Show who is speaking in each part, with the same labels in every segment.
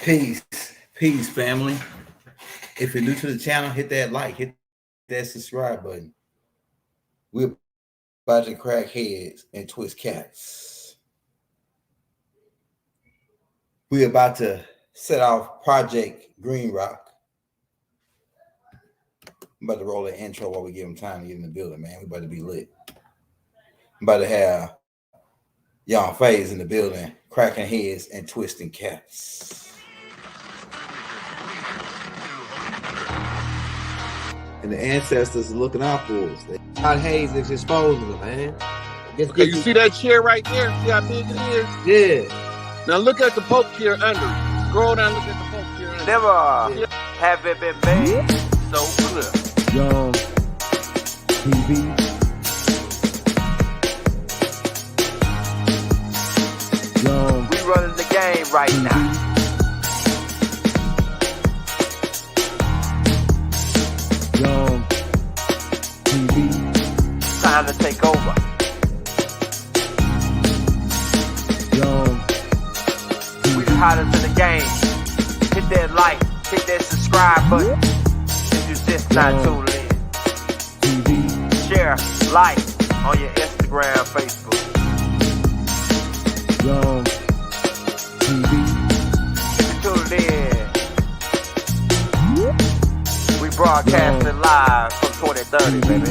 Speaker 1: Peace, peace, family. If you're new to the channel, hit that like, hit that subscribe button. We're about to crack heads and twist cats. We're about to set off Project Green Rock. I'm about to roll an intro while we give them time to get in the building, man. We about to be lit. I'm about to have y'all Faise in the building, cracking heads and twisting cats. And the ancestors are looking out for us.
Speaker 2: Todd Hayes is exposing them, man.
Speaker 3: Okay, you see that chair right there? See how big it is?
Speaker 2: Yeah.
Speaker 3: Now look at the Pope chair under. Scroll down, look at the Pope chair under.
Speaker 4: Never have it been made so clear.
Speaker 5: Young TV. Young.
Speaker 4: We running the game right now.
Speaker 5: Young TV.
Speaker 4: Time to take over.
Speaker 5: Young
Speaker 4: We the hottest in the game. Hit that like, hit that subscribe button. If you just not tuned in.
Speaker 5: TV.
Speaker 4: Share, like on your Instagram, Facebook.
Speaker 5: Young TV.
Speaker 4: If you tuned in, we broadcasting live from 2030, baby.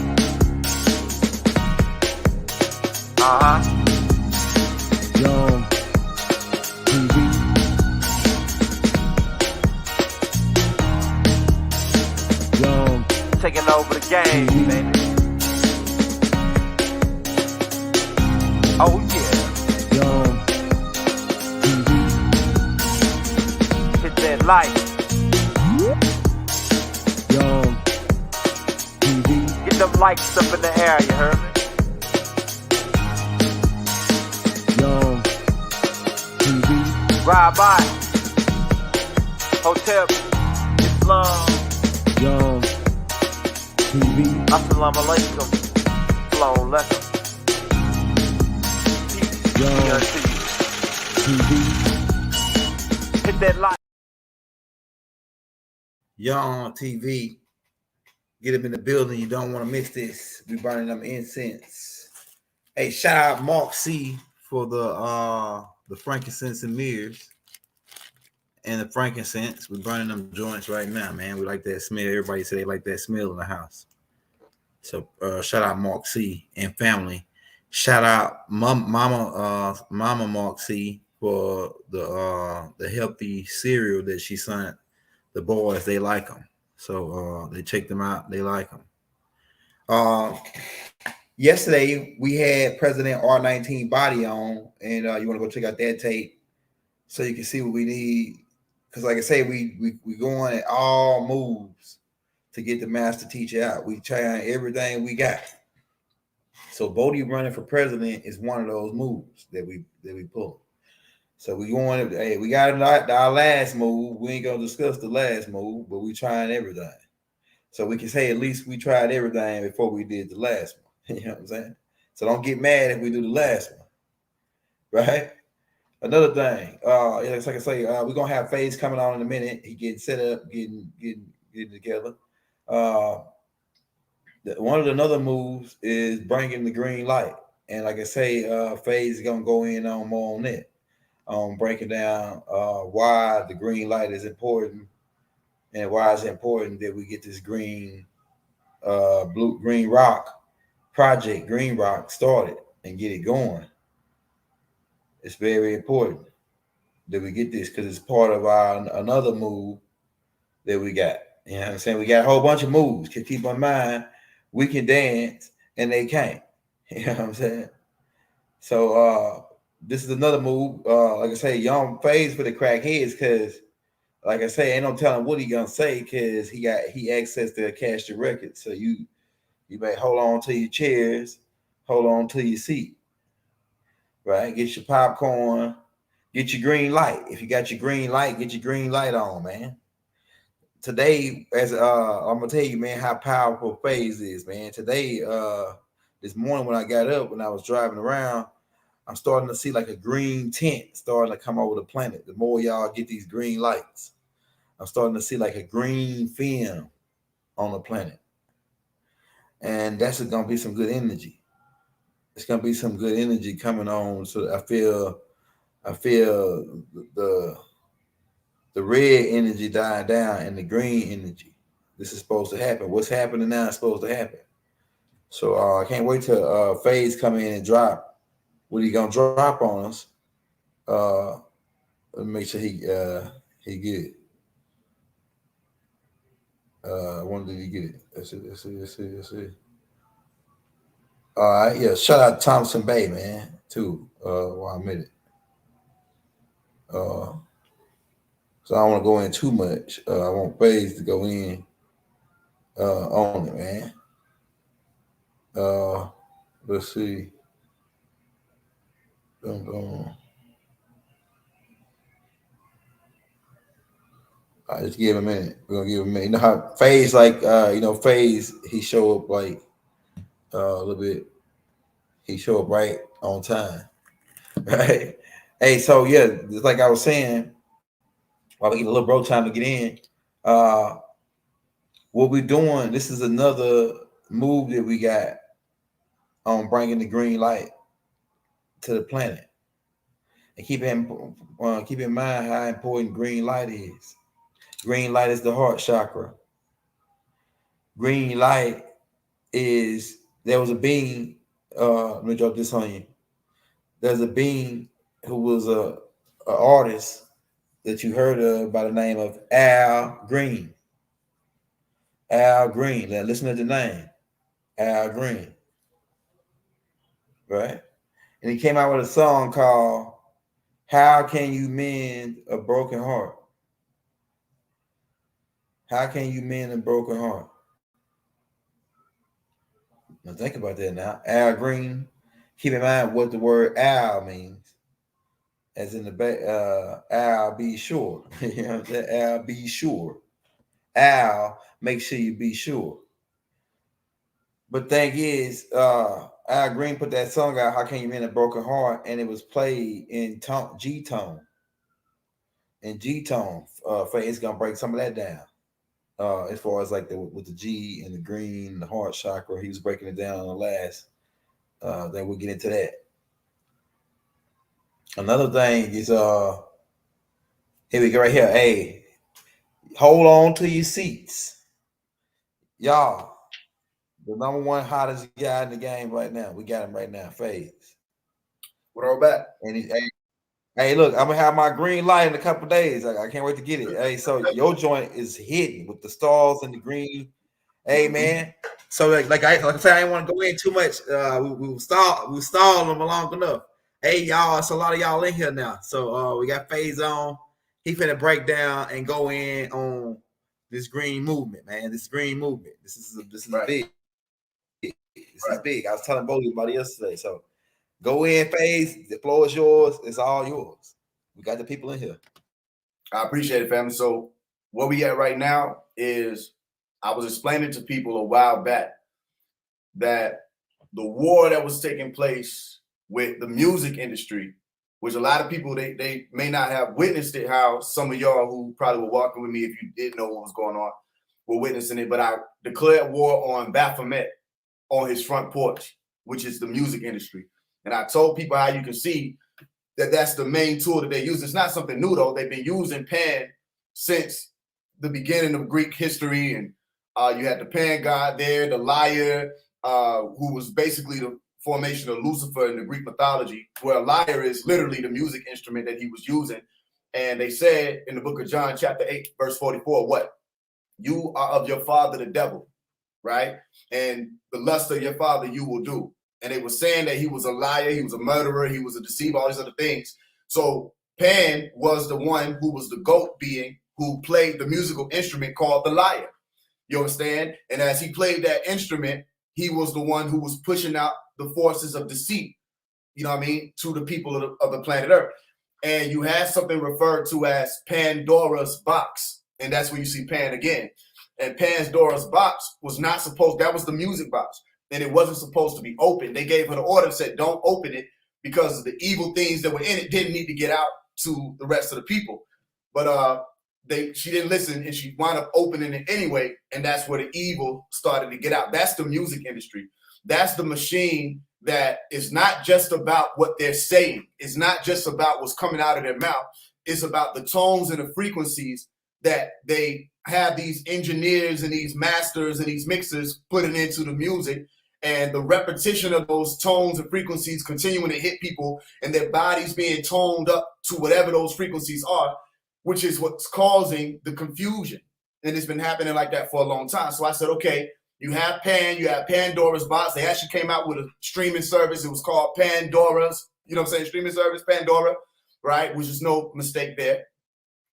Speaker 5: Young TV. Young
Speaker 4: Taking over the game, baby. Oh yeah.
Speaker 5: Young TV.
Speaker 4: Hit that like.
Speaker 5: Young TV.
Speaker 4: Get them likes up in the air, you heard me?
Speaker 5: Young TV.
Speaker 4: Ride by. Hotel Islam.
Speaker 5: Young TV.
Speaker 4: Assalamu alaikum. Shalom alaikum. Peace.
Speaker 5: Young
Speaker 4: Be unto you.
Speaker 5: TV.
Speaker 4: Hit that like.
Speaker 1: Young TV. Get them in the building. You don't want to miss this. We burning them incense. Hey, shout out Mark C for the frankincense and mirrors and the frankincense. We're burning them joints right now, man. We like that smell. Everybody say they like that smell in the house. So shout out Mark C and family. Shout out Mama Mark C for the healthy cereal that she sent the boys. They like them. So they check them out. They like them. Yesterday we had President R19 Body on, and you want to go check out that tape so you can see what we need. Because, like I say, we going at all moves to get the master teacher out. We trying everything we got. So Bodie running for president is one of those moves that we pull. So we going. Hey, we got our last move. We ain't gonna discuss the last move, but we trying everything. So we can say at least we tried everything before we did the last one. You know what I'm saying? So don't get mad if we do the last one, right? Another thing, like I say, we're gonna have Faise coming on in a minute. He getting set up, getting together. One of the other moves is bringing the green light, and like I say, Faise is gonna go in on more on it, breaking down why the green light is important and why it's important that we get this green rock project, Green Rock, started and get it going. It's very important that we get this because it's part of another move that we got. You know what I'm saying? We got a whole bunch of moves. Keep in mind, we can dance and they can't. You know what I'm saying? So this is another move. Like I say, young Faise for the crack heads because, like I say, ain't no telling what he gonna say because he accessed the cash the record. So you may hold on to your chairs, hold on to your seat, right? Get your popcorn, get your green light. If you got your green light, get your green light on, man. Today, as I'm gonna tell you, man, how powerful Faise is, man. Today, this morning when I got up, when I was driving around, I'm starting to see like a green tint starting to come over the planet. The more y'all get these green lights, I'm starting to see like a green film on the planet. And that's gonna be some good energy. It's gonna be some good energy coming on. So I feel the red energy dying down and the green energy. This is supposed to happen. What's happening now is supposed to happen. So I can't wait till Faise come in and drop what he gonna drop on us. Let me make sure he good. When did he get it? Let's see. All right, yeah. Shout out to Thompson Bay, man, too. While I'm in it. So I don't want to go in too much. I want Faise to go in on it, man. Let's see. All right, just give him a minute. We're gonna give him a minute. You know how Faise, like Faise, he show up like a little bit. He show up right on time, right? Hey, so yeah, just like I was saying, while we get a little bro time to get in, what we're doing. This is another move that we got on bringing the green light to the planet, and keep in mind how important green light is. Green light is the heart chakra. Green light is, there was a being, let me drop this on you. There's a being who was a artist that you heard of by the name of Al Green. Al Green. Now listen to the name. Al Green. Right? And he came out with a song called How Can You Mend a Broken Heart? How can you mend a broken heart? Now think about that now. Al Green. Keep in mind what the word Al means. As in the back, Al, be sure. You know what I'm saying? Al, be sure. Al, make sure you be sure. But thing is, Al Green put that song out, How Can You Mend a Broken Heart? And it was played in G-tone. In G-tone, Faise gonna break some of that down. As far as like with the G and the green, the heart chakra, he was breaking it down on the last. Then we'll get into that. Another thing is here we go right here. Hey, hold on to your seats. Y'all, the number one hottest guy in the game right now. We got him right now, Faise.
Speaker 6: What are we back?
Speaker 1: And hey, look, I'm gonna have my green light in a couple days. I can't wait to get it. Hey, so your joint is hidden with the stars and the green. Hey, man. So like I said, I didn't want to go in too much. We stalled them long enough. Hey, y'all, it's a lot of y'all in here now. So we got Faise on. He finna break down and go in on this green movement, man. This green movement. This is
Speaker 6: Right.
Speaker 1: big. This is big. I was telling both about it yesterday. So go in, Faise. The floor is yours. It's all yours. We got the people in here.
Speaker 6: I appreciate it, family. So where we at right now is, I was explaining to people a while back that the war that was taking place with the music industry, which a lot of people, they may not have witnessed it, how some of y'all who probably were walking with me, if you didn't know what was going on, were witnessing it. But I declared war on Baphomet on his front porch, which is the music industry. And I told people how you can see that that's the main tool that they use. It's not something new, though. They've been using Pan since the beginning of Greek history. And you had the Pan god there, the lyre, who was basically the formation of Lucifer in the Greek mythology, where a lyre is literally the music instrument that he was using. And they said in the book of John, chapter 8, verse 44, what? You are of your father, the devil, right? And the lust of your father you will do. And they were saying that he was a liar, he was a murderer, he was a deceiver, all these other things. So Pan was the one who was the goat being who played the musical instrument called the lyre. You understand? And as he played that instrument, he was the one who was pushing out the forces of deceit, you know what I mean, to the people of the planet Earth. And you had something referred to as Pandora's box. And that's where you see Pan again. And Pandora's box was not supposed, that was the music box. And it wasn't supposed to be open. They gave her the order and said, don't open it because the evil things that were in it didn't need to get out to the rest of the people. But she didn't listen, and she wound up opening it anyway, and that's where the evil started to get out. That's the music industry. That's the machine that is not just about what they're saying. It's not just about what's coming out of their mouth. It's about the tones and the frequencies that they have these engineers and these masters and these mixers putting into the music, and the repetition of those tones and frequencies continuing to hit people and their bodies being toned up to whatever those frequencies are, which is what's causing the confusion. And it's been happening like that for a long time. So I said, okay, you have Pandora's Box. They actually came out with a streaming service. It was called Pandora's, you know what I'm saying, streaming service, Pandora, right? Which is no mistake there,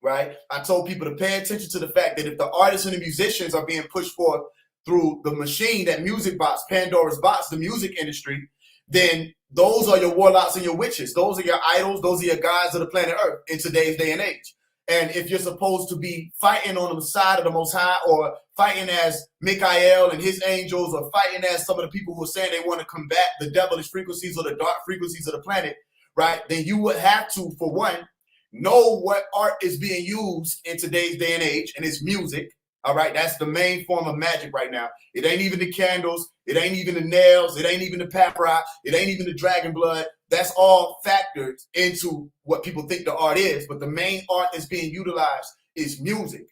Speaker 6: right? I told people to pay attention to the fact that if the artists and the musicians are being pushed forth through the machine, that music box, Pandora's Box, the music industry, then those are your warlocks and your witches. Those are your idols. Those are your gods of the planet Earth in today's day and age. And if you're supposed to be fighting on the side of the Most High, or fighting as Michael and his angels, or fighting as some of the people who are saying they want to combat the devilish frequencies or the dark frequencies of the planet, right, then you would have to, for one, know what art is being used in today's day and age, and it's music. All right, that's the main form of magic right now. It ain't even the candles. It ain't even the nails. It ain't even the papyrus. It ain't even the dragon blood. That's all factored into what people think the art is. But the main art that's being utilized is music,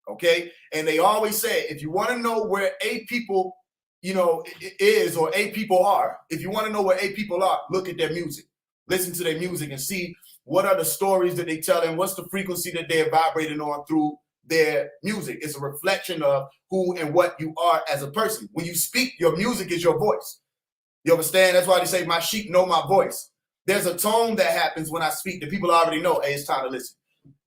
Speaker 6: okay? And they always say, if you want to know where a people, is, or a people are, if you want to know where a people are, look at their music. Listen to their music and see what are the stories that they tell, and what's the frequency that they're vibrating on through their music. It's a reflection of who and what you are as a person. When you speak, your music is your voice. You understand? That's why they say, my sheep know my voice. There's a tone that happens when I speak that people already know, hey, it's time to listen.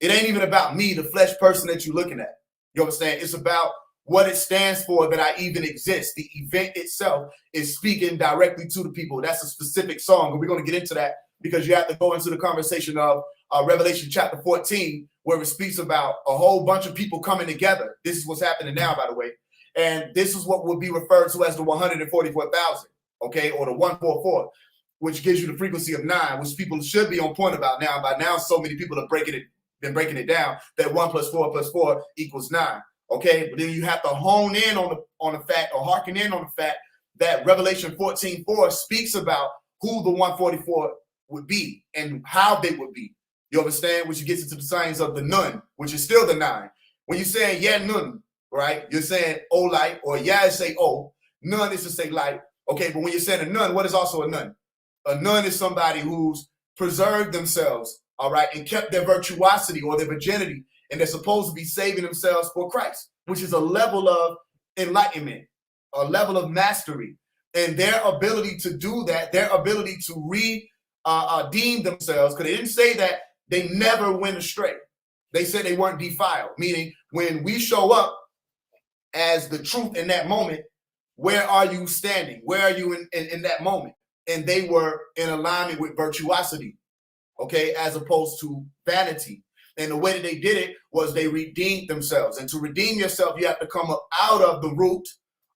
Speaker 6: It ain't even about me, the flesh person that you're looking at. You understand? It's about what it stands for, that I even exist. The event itself is speaking directly to the people. That's a specific song, and we're going to get into that, because you have to go into the conversation of Revelation chapter 14, where it speaks about a whole bunch of people coming together. This is what's happening now, by the way. And this is what will be referred to as the 144,000, okay, or the 144, which gives you the frequency of 9, which people should be on point about now. By now, so many people have been breaking it down that 1 + 4 + 4 = 9, okay? But then you have to hone in on the fact, or hearken in on the fact, that Revelation 14:4 speaks about who the 144 would be and how they would be. You understand? Which gets into the science of the nun, which is still the 9. When you're saying yeah nun, right? You're saying oh light, or yeah is say oh. Nun is to say light. Okay, but when you're saying a nun, what is also a nun? A nun is somebody who's preserved themselves, all right, and kept their virtuosity or their virginity, and they're supposed to be saving themselves for Christ, which is a level of enlightenment, a level of mastery. And their ability to do that, their ability to redeem themselves, because they didn't say that they never went astray. They said they weren't defiled, meaning when we show up as the truth in that moment, where are you standing? Where are you in that moment? And they were in alignment with virtuosity, okay, as opposed to vanity. And the way that they did it was they redeemed themselves. And to redeem yourself, you have to come up out of the root,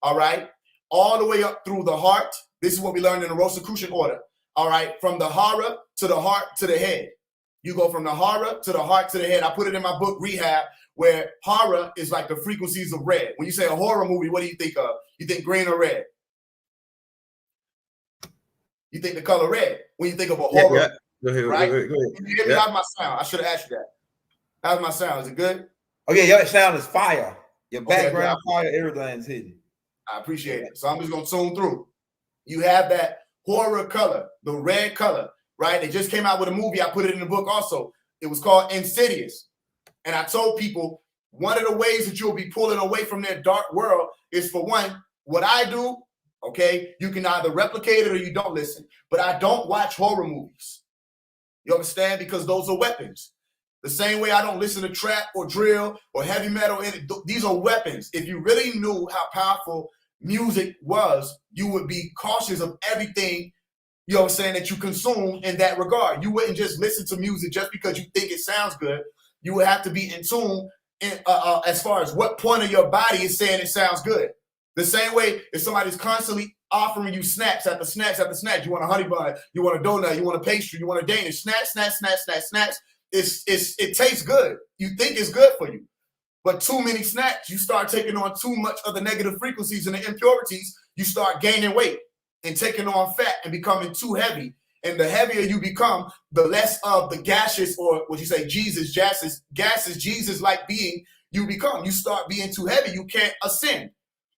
Speaker 6: all right, all the way up through the heart. This is what we learned in the Rosicrucian order, all right, from the hara to the heart to the head. You go from the hara to the heart to the head. I put it in my book, Rehab, where hara is like the frequencies of red. When you say a horror movie, what do you think of? You think green or red? You think the color red when you think of a horror,
Speaker 1: yeah. Go ahead,
Speaker 6: right?
Speaker 1: Go ahead.
Speaker 6: Can you hear me? How's my sound? I should have asked you that. How's my sound? Is it good?
Speaker 1: Okay, your sound is fire. Your
Speaker 6: Okay,
Speaker 1: background fire, everything's hidden.
Speaker 6: I appreciate it. So I'm just going to tune through. You have that horror color, the red color, right? They just came out with a movie. I put it in the book also. It was called Insidious. And I told people one of the ways that you'll be pulling away from their dark world is, for one, what I do, okay? You can either replicate it or you don't listen. But I don't watch horror movies. You understand? Because those are weapons. The same way I don't listen to trap or drill or heavy metal. These are weapons. If you really knew how powerful music was, you would be cautious of everything, you know what I'm saying, that you consume in that regard. You wouldn't just listen to music just because you think it sounds good. You would have to be in tune as far as what point of your body is saying it sounds good. The same way if somebody's constantly offering you snacks after snacks after snacks, you want a honey bun, you want a donut, you want a pastry, you want a Danish, snacks. It tastes good. You think it's good for you. But too many snacks, you start taking on too much of the negative frequencies and the impurities, you start gaining weight and taking on fat and becoming too heavy. And the heavier you become, the less of the gaseous, or what you say, gases, Jesus-like being you become. You start being too heavy, you can't ascend.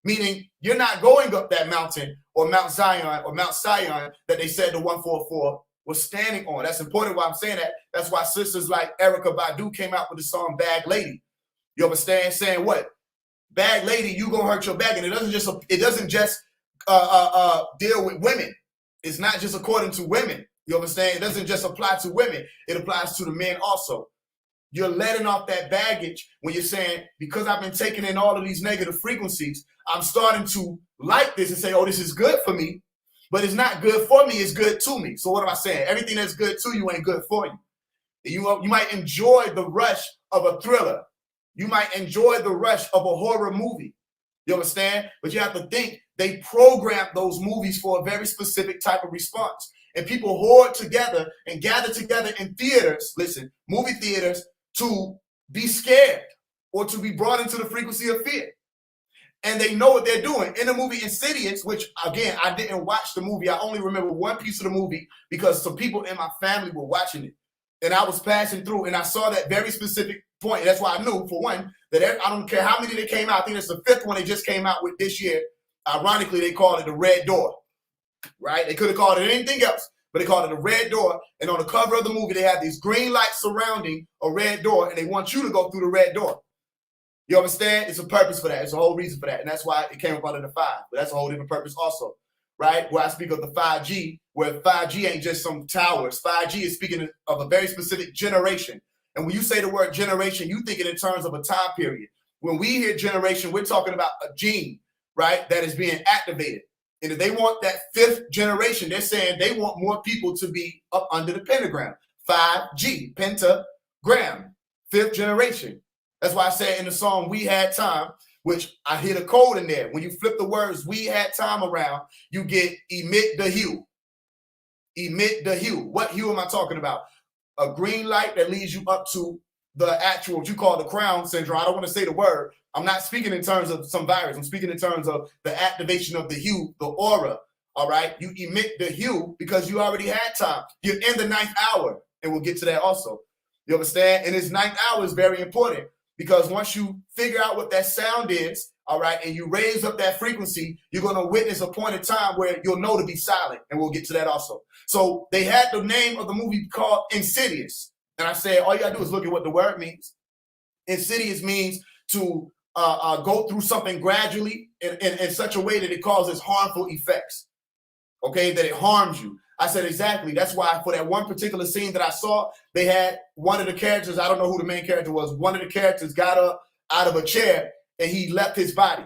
Speaker 6: Meaning you're not going up that mountain or Mount Zion that they said the 144 was standing on. That's important why I'm saying that. That's why sisters like Erykah Badu came out with the song Bag Lady. You understand? Saying what? Bag lady, you gonna hurt your bag. And it doesn't just deal with women. It's not just according to women. You understand? It doesn't just apply to women. It applies to the men also. You're letting off that baggage when you're saying, because I've been taking in all of these negative frequencies, I'm starting to like this and say, oh, this is good for me, but it's not good for me, it's good to me. So what am I saying? Everything that's good to you ain't good for you. You might enjoy the rush of a thriller. You might enjoy the rush of a horror movie. You understand? But you have to think they programmed those movies for a very specific type of response. And people hoard together and gather together in theaters, listen, movie theaters, to be scared or to be brought into the frequency of fear. And they know what they're doing. In the movie Insidious, which, again, I didn't watch the movie. I only remember one piece of the movie because some people in my family were watching it. And I was passing through, and I saw that very specific point. That's why I knew, for one, that I don't care how many they came out. I think it's the 5th one they just came out with this year. Ironically, they called it the Red Door, right? They could have called it anything else, but they called it a red door. And on the cover of the movie, they have these green lights surrounding a red door, and they want you to go through the red door. You understand? It's a purpose for that. It's a whole reason for that. And that's why it came up under the 5. But that's a whole different purpose also, right? Where I speak of the 5G, where 5G ain't just some towers. 5G is speaking of a very specific generation. And when you say the word generation, you think it in terms of a time period. When we hear generation, we're talking about a gene, right, that is being activated. And if they want that 5th generation, they're saying they want more people to be up under the pentagram. 5G, pentagram, 5th generation. That's why I said in the song, We Had Time, which I hit a code in there. When you flip the words We Had Time around, you get emit the hue. Emit the hue. What hue am I talking about? A green light that leads you up to the actual, what you call the crown syndrome. I don't want to say the word. I'm not speaking in terms of some virus. I'm speaking in terms of the activation of the hue, the aura. All right. You emit the hue because you already had time. You're in the 9th hour. And we'll get to that also. You understand? And this 9th hour is very important because once you figure out what that sound is, all right, and you raise up that frequency, you're going to witness a point in time where you'll know to be silent. And we'll get to that also. So they had the name of the movie called Insidious. And I said, all you got to do is look at what the word means. Insidious means to go through something gradually in such a way that it causes harmful effects, okay, that it harms you. I said, exactly. That's why for that one particular scene that I saw, they had one of the characters, I don't know who the main character was, one of the characters got up out of a chair and he left his body.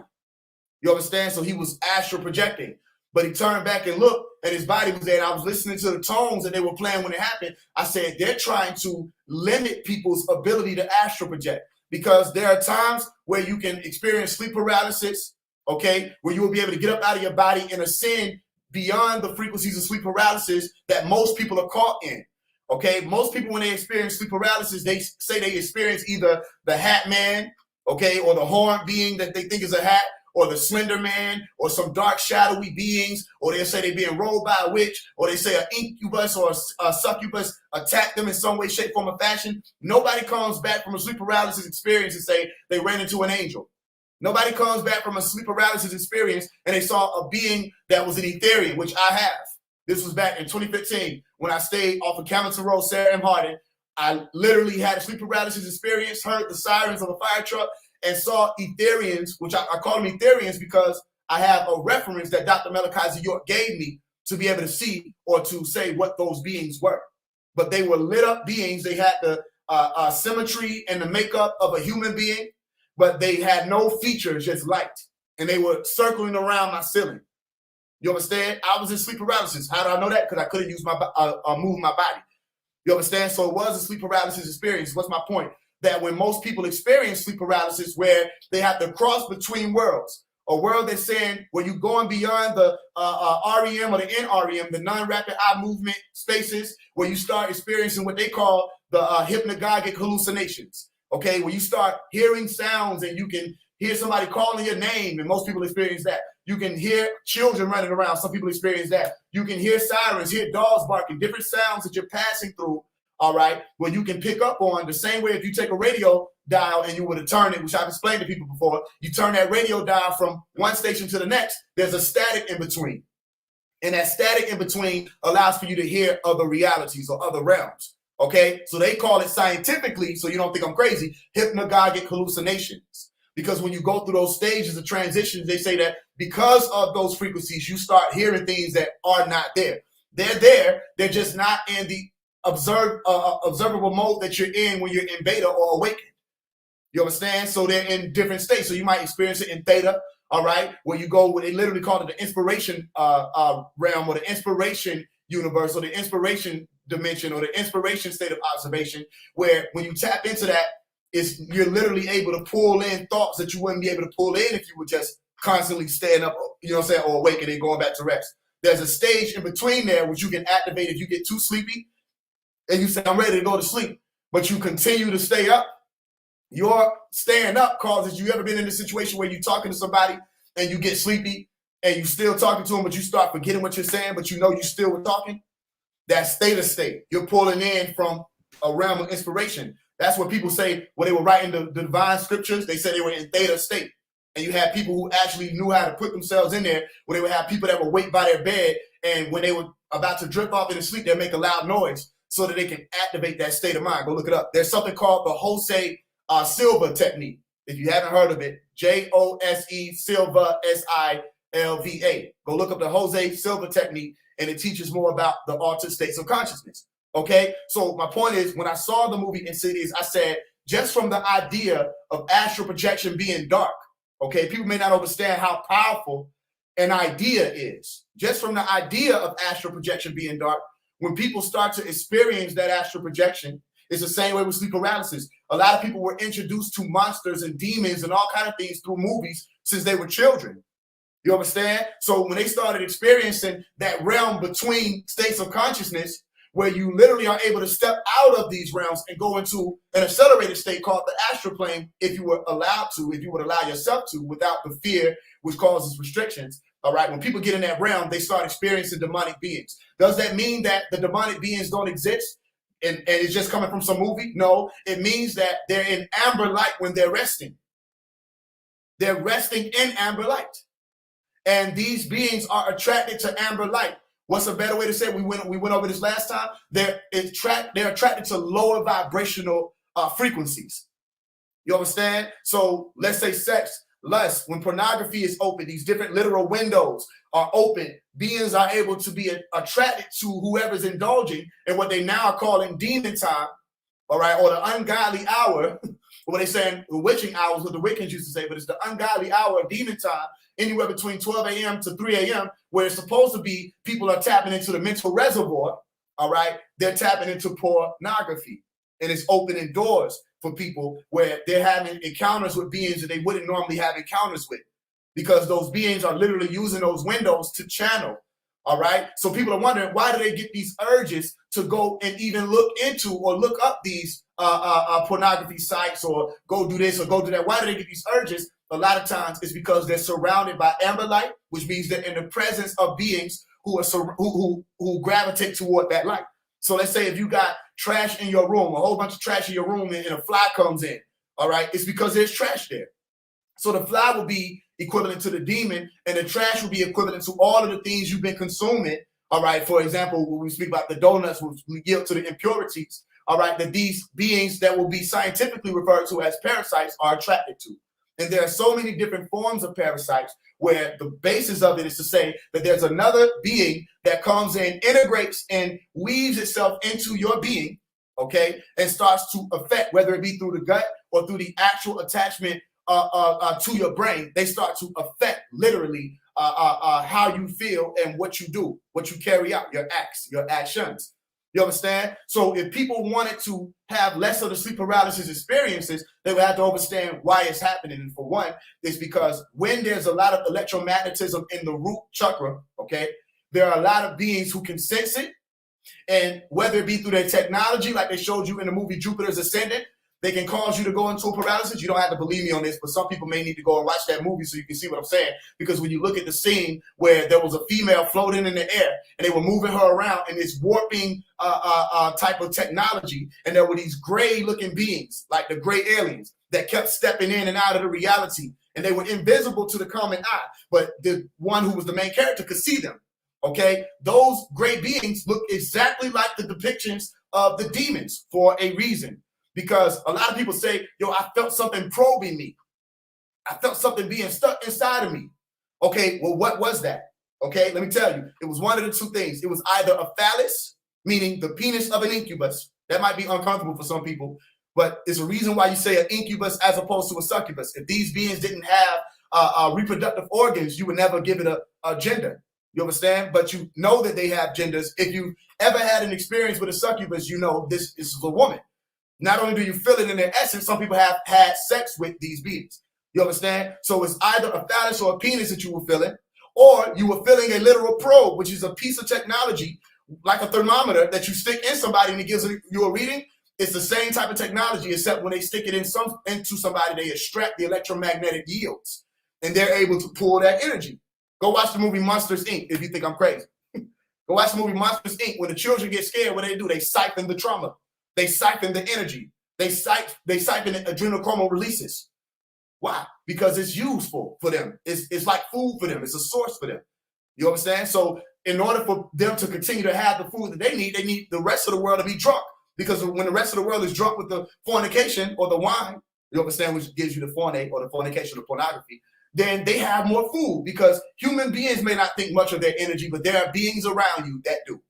Speaker 6: You understand? So he was astral projecting, but he turned back and looked and his body was there. And I was listening to the tones that they were playing when it happened. I said, they're trying to limit people's ability to astral project. Because there are times where you can experience sleep paralysis, okay, where you will be able to get up out of your body and ascend beyond the frequencies of sleep paralysis that most people are caught in, okay? Most people, when they experience sleep paralysis, they say they experience either the Hat Man, okay, or the horn being that they think is a hat, or the Slender Man, or some dark shadowy beings, or they'll say they're being rolled by a witch, or they say an incubus or a succubus attacked them in some way, shape, form, or fashion. Nobody comes back from a sleep paralysis experience and say they ran into an angel. Nobody comes back from a sleep paralysis experience and they saw a being that was an Ethereum, which I have. This was back in 2015 when I stayed off of Camilton Road, Sarah M. Hardin. I literally had a sleep paralysis experience, heard the sirens of a fire truck, and saw Etherians, which I call them Etherians because I have a reference that Dr. Malachi York gave me to be able to see or to say what those beings were. But they were lit up beings. They had the symmetry and the makeup of a human being, but they had no features, just light. And they were circling around my ceiling. You understand? I was in sleep paralysis. How do I know that? Because I couldn't use move my body. You understand? So it was a sleep paralysis experience. What's my point? That when most people experience sleep paralysis where they have to cross between worlds, A world that's saying where you're going beyond the REM or the NREM, the non-rapid eye movement spaces, where you start experiencing what they call the hypnagogic hallucinations. Okay, where you start hearing sounds and you can hear somebody calling your name, and most people experience that. You can hear children running around. Some people experience that. You can hear sirens, hear dogs barking, different sounds that you're passing through. All right, where you can pick up on the same way if you take a radio dial and you were to turn it, which I've explained to people before, you turn that radio dial from one station to the next, there's a static in between. And that static in between allows for you to hear other realities or other realms. Okay, so they call it scientifically, so you don't think I'm crazy, hypnagogic hallucinations. Because when you go through those stages of transitions, they say that because of those frequencies, you start hearing things that are not there. They're there, they're just not in the observable mode that you're in when you're in beta or awakened. You understand? So they're in different states. So you might experience it in theta, all right, where you go, where they literally call it the inspiration realm or the inspiration universe or the inspiration dimension or the inspiration state of observation, where when you tap into that, you're literally able to pull in thoughts that you wouldn't be able to pull in if you were just constantly staying up, you know what I'm saying, or awakening and going back to rest. There's a stage in between there which you can activate if you get too sleepy and you say, I'm ready to go to sleep, but you continue to stay up. Your staying up causes, you ever been in a situation where you're talking to somebody and you get sleepy and you still talking to them, but you start forgetting what you're saying, but you know you still were talking? That's theta state. You're pulling in from a realm of inspiration. That's what people say when they were writing the divine scriptures. They said they were in theta state. And you had people who actually knew how to put themselves in there, where they would have people that would wait by their bed, and when they were about to drift off into sleep, they'd make a loud noise so that they can activate that state of mind. Go look it up. There's something called the Jose Silva technique. If you haven't heard of it, Jose Silva Silva. Go look up the Jose Silva technique, and it teaches more about the altered states of consciousness. Okay, so my point is, when I saw the movie Insidious, I said, just from the idea of astral projection being dark, okay, people may not understand how powerful an idea is. Just from the idea of astral projection being dark, when people start to experience that astral projection, it's the same way with sleep paralysis. A lot of people were introduced to monsters and demons and all kinds of things through movies since they were children. You understand? So when they started experiencing that realm between states of consciousness, where you literally are able to step out of these realms and go into an accelerated state called the astral plane, if you were allowed to, if you would allow yourself to, without the fear which causes restrictions. All right, when people get in that realm, they start experiencing demonic beings. Does that mean that the demonic beings don't exist and it's just coming from some movie? No, it means that they're in amber light when they're resting. They're resting in amber light. And these beings are attracted to amber light. What's a better way to say it? We went over this last time. They're attracted to lower vibrational frequencies. You understand? So let's say sex, lust, when pornography is open, these different literal windows are open. Beings are able to be attracted to whoever's indulging in what they now are calling demon time, all right, or the ungodly hour. What they saying, the witching hours, what the Wiccans used to say, but it's the ungodly hour of demon time, anywhere between 12 a.m. to 3 a.m., where it's supposed to be people are tapping into the mental reservoir, all right? They're tapping into pornography, and it's opening doors for people where they're having encounters with beings that they wouldn't normally have encounters with, because those beings are literally using those windows to channel, all right? So people are wondering, why do they get these urges to go and even look into or look up these pornography sites or go do this or go do that? Why do they get these urges? A lot of times it's because they're surrounded by amber light, which means they're in the presence of beings who are who gravitate toward that light. So let's say if you got trash in your room, a whole bunch of trash in your room, and a fly comes in, all right, it's because there's trash there. So the fly will be equivalent to the demon, and the trash will be equivalent to all of the things you've been consuming, all right? For example, when we speak about the donuts, which we yield to the impurities, all right, that these beings that will be scientifically referred to as parasites are attracted to. And there are so many different forms of parasites where the basis of it is to say that there's another being that comes in, integrates and weaves itself into your being, okay, and starts to affect, whether it be through the gut or through the actual attachment to your brain. They start to affect literally how you feel and what you do, what you carry out, your acts, your actions. You understand? So if people wanted to have less of the sleep paralysis experiences, they would have to understand why it's happening. And for one, it's because when there's a lot of electromagnetism in the root chakra, okay, there are a lot of beings who can sense it. And whether it be through their technology, like they showed you in the movie Jupiter's Ascendant, they can cause you to go into a paralysis. You don't have to believe me on this, but some people may need to go and watch that movie so you can see what I'm saying. Because when you look at the scene where there was a female floating in the air and they were moving her around in this warping type of technology, and there were these gray-looking beings, like the gray aliens, that kept stepping in and out of the reality, and they were invisible to the common eye, but the one who was the main character could see them. Okay, those gray beings look exactly like the depictions of the demons for a reason. Because a lot of people say, yo, I felt something probing me. I felt something being stuck inside of me. Okay, well, what was that? Okay, let me tell you. It was one of the two things. It was either a phallus, meaning the penis of an incubus. That might be uncomfortable for some people, but it's a reason why you say an incubus as opposed to a succubus. If these beings didn't have reproductive organs, you would never give it a gender. You understand? But you know that they have genders. If you ever had an experience with a succubus, you know this is a woman. Not only do you feel it in their essence, some people have had sex with these beings. You understand? So it's either a phallus or a penis that you were feeling, or you were feeling a literal probe, which is a piece of technology, like a thermometer that you stick in somebody and it gives you a reading. It's the same type of technology, except when they stick it into somebody, they extract the electromagnetic yields, and they're able to pull that energy. Go watch the movie Monsters, Inc. if you think I'm crazy. Go watch the movie Monsters, Inc. When the children get scared, what do? They siphon the trauma. They siphon the energy. They siphon the adrenochrome releases. Why? Because it's useful for them. It's like food for them. It's a source for them. You understand? So in order for them to continue to have the food that they need the rest of the world to be drunk. Because when the rest of the world is drunk with the fornication or the wine, you understand, which gives you the fornate or the fornication or pornography, then they have more food, because human beings may not think much of their energy, but there are beings around you that do.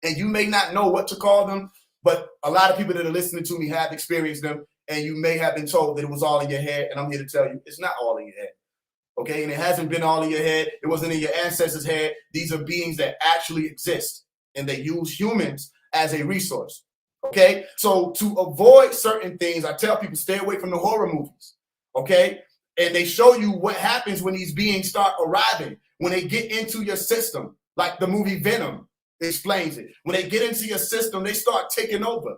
Speaker 6: And you may not know what to call them, but a lot of people that are listening to me have experienced them, and you may have been told that it was all in your head, and I'm here to tell you it's not all in your head. Okay, and it hasn't been all in your head. It wasn't in your ancestors' head. These are beings that actually exist, and they use humans as a resource. Okay, so to avoid certain things, I tell people stay away from the horror movies. Okay, and they show you what happens when these beings start arriving, when they get into your system, like the movie Venom explains it. When they get into your system, they start taking over.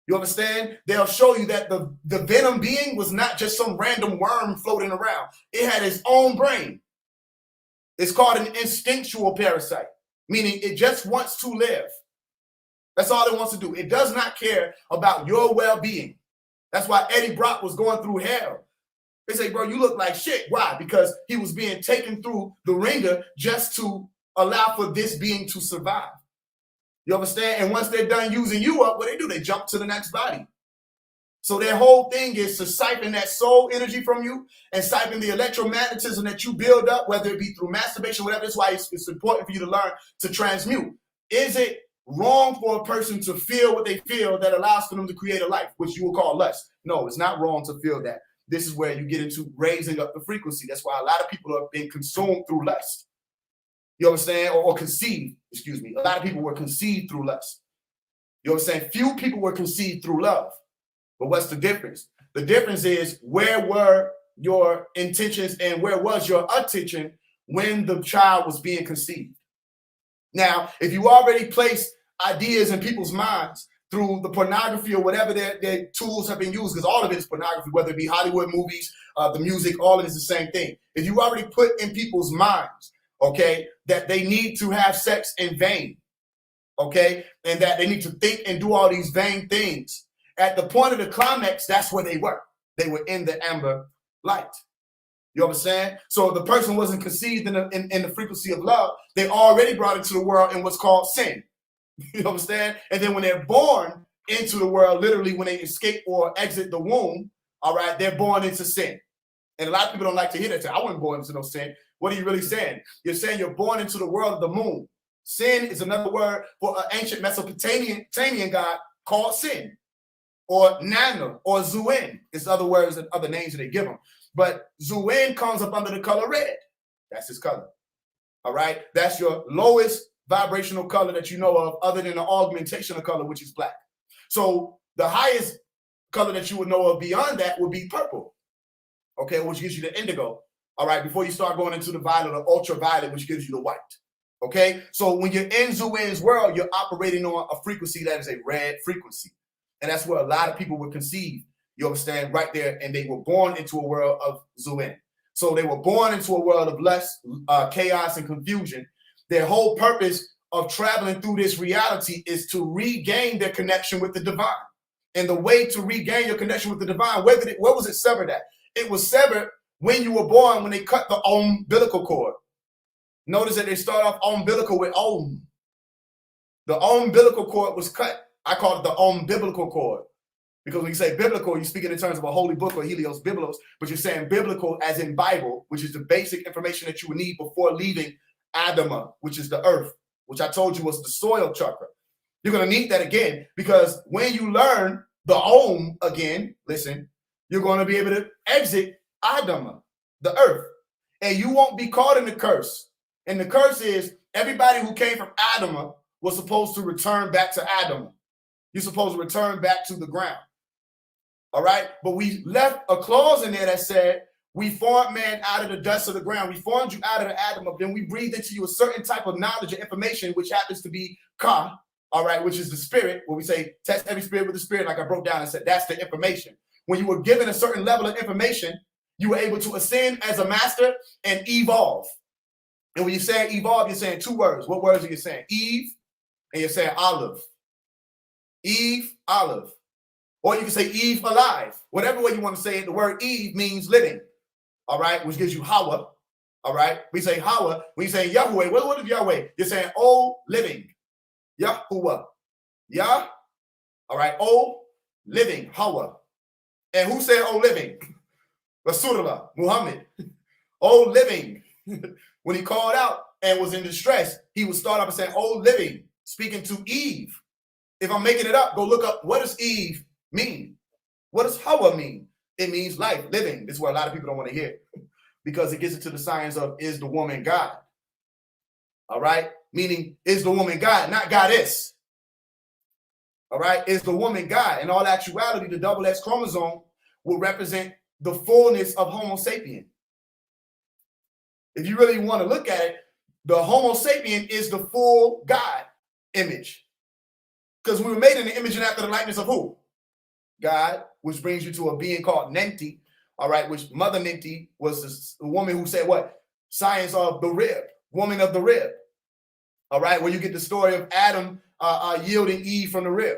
Speaker 6: You understand? They'll show you that the Venom being was not just some random worm floating around. It had its own brain. It's called an instinctual parasite, meaning it just wants to live. That's all it wants to do. It does not care about your well-being. That's why Eddie Brock was going through hell. They say, bro, you look like shit. Why? Because he was being taken through the ringer just to allow for this being to survive. You understand? And once they're done using you up, what they do? They jump to the next body. So their whole thing is to siphon that soul energy from you and siphon the electromagnetism that you build up, whether it be through masturbation, whatever. That's why it's important for you to learn to transmute. Is it wrong for a person to feel what they feel that allows for them to create a life, which you will call lust? No, it's not wrong to feel that. This is where you get into raising up the frequency. That's why a lot of people have been consumed through lust. You understand? Or conceived, excuse me. A lot of people were conceived through lust. You understand? Few people were conceived through love. But what's the difference? The difference is, where were your intentions and where was your attention when the child was being conceived? Now, if you already placed ideas in people's minds through the pornography or whatever their tools have been used, because all of it is pornography, whether it be Hollywood movies, the music, all of it is the same thing. If you already put in people's minds, okay, that they need to have sex in vain, okay, and that they need to think and do all these vain things, at the point of the climax, that's where they were. They were in the amber light. You understand? So the person wasn't conceived in the frequency of love. They already brought into the world in what's called sin. You understand? And then when they're born into the world, literally when they escape or exit the womb, all right, they're born into sin. And a lot of people don't like to hear that. I wasn't born into no sin. What are you really saying? You're saying you're born into the world of the moon. Sin is another word for an ancient Mesopotamian god called Sin, or Nana, or Zuin. It's other words and other names that they give them. But Zuin comes up under the color red. That's his color. All right? That's your lowest vibrational color that you know of other than the augmentation of color, which is black. So the highest color that you would know of beyond that would be purple, okay, which gives you the indigo, all right, before you start going into the violet or ultraviolet, which gives you the white, okay? So when you're in Zuin's world, you're operating on a frequency that is a red frequency, and that's where a lot of people were conceived, you understand, right there, and they were born into a world of Zuin. So they were born into a world of less chaos and confusion. Their whole purpose of traveling through this reality is to regain their connection with the divine. And the way to regain your connection with the divine, where was it severed at? It was severed when you were born, when they cut the umbilical cord. Notice that they start off umbilical with om. The umbilical cord was cut. I call it the umbilical cord. Because when you say biblical, you speak in terms of a holy book or Helios Biblos, but you're saying biblical as in Bible, which is the basic information that you would need before leaving Adama, which is the earth, which I told you was the soil chakra. You're going to need that again, because when you learn the Om again, listen, you're going to be able to exit Adama, the earth, and you won't be caught in the curse. And the curse is everybody who came from Adama was supposed to return back to Adama. You're supposed to return back to the ground. All right, but we left a clause in there that said, we formed man out of the dust of the ground. We formed you out of the atom, then we breathed into you a certain type of knowledge and information, which happens to be Ka, all right, which is the spirit, where we say, test every spirit with the spirit, like I broke down and said, that's the information. When you were given a certain level of information, you were able to ascend as a master and evolve. And when you say evolve, you're saying two words. What words are you saying? Eve, and you're saying olive. Eve, olive. Or you can say Eve alive. Whatever way you want to say it, the word Eve means living, all right, which gives you Hawa, all right? We say Hawa. When you say Yahweh, what is Yahweh? You're saying, oh, living. Yahuwah. Yah, all right, oh, living, Hawa. And who said, oh, living? Rasulullah, Muhammad. Oh, living. When he called out and was in distress, he would start up and say, oh, living, speaking to Eve. If I'm making it up, go look up, what does Eve mean? What does Hawa mean? It means life, living. This is what a lot of people don't want to hear, because it gets into the science of, is the woman God? All right? Meaning, is the woman God, not goddess? All right? Is the woman God? In all actuality, the double X chromosome will represent the fullness of Homo sapien. If you really want to look at it, the Homo sapien is the full God image. Because we were made in the image and after the likeness of who? God, which brings you to a being called Nenti, all right, which Mother Nenti was the woman who said what? Science of the rib, woman of the rib, all right, where you get the story of Adam yielding Eve from the rib,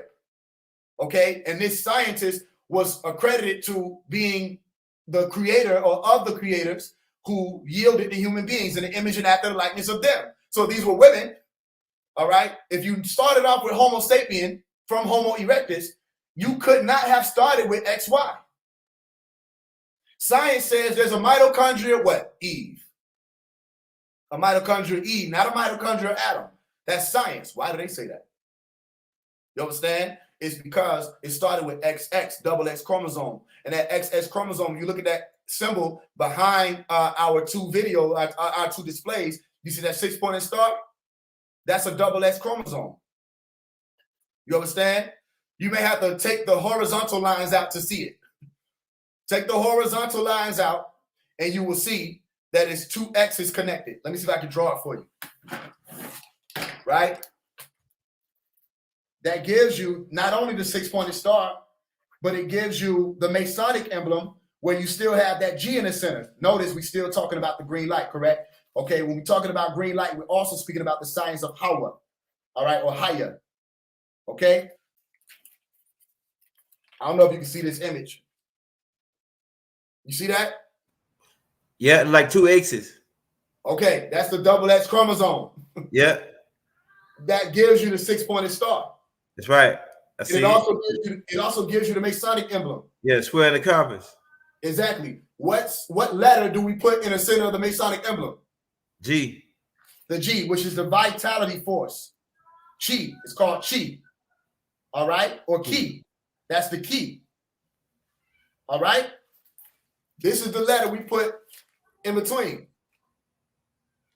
Speaker 6: okay? And this scientist was accredited to being the creator or of the creators who yielded to human beings in the image and after the likeness of them. So these were women, all right? If you started off with Homo sapien from Homo erectus, you could not have started with XY. Science says there's a mitochondria, what? Eve. A mitochondria Eve, not a mitochondria Adam. That's science. Why do they say that? You understand? It's because it started with XX, double X chromosome. And that XX chromosome, you look at that symbol behind our two displays, you see that 6-pointed star? That's a double X chromosome. You understand? You may have to take the horizontal lines out to see it. Take the horizontal lines out, and you will see that it's two X's connected. Let me see if I can draw it for you. Right? That gives you not only the 6-pointed star, but it gives you the Masonic emblem where you still have that G in the center. Notice we're still talking about the green light, correct? Okay, when we're talking about green light, we're also speaking about the science of Hawa, all right, or Haya, okay? I don't know if you can see this image. You see that?
Speaker 1: Yeah, like two X's.
Speaker 6: Okay, that's the double X chromosome.
Speaker 1: Yeah.
Speaker 6: That gives you the 6-pointed star.
Speaker 1: That's right.
Speaker 6: It also gives you the Masonic emblem.
Speaker 1: Yeah, square in the compass.
Speaker 6: Exactly. What letter do we put in the center of the Masonic emblem?
Speaker 1: G.
Speaker 6: The G, which is the vitality force. Chi. It's called Chi. All right? Or Ki. That's the key. All right? This is the letter we put in between.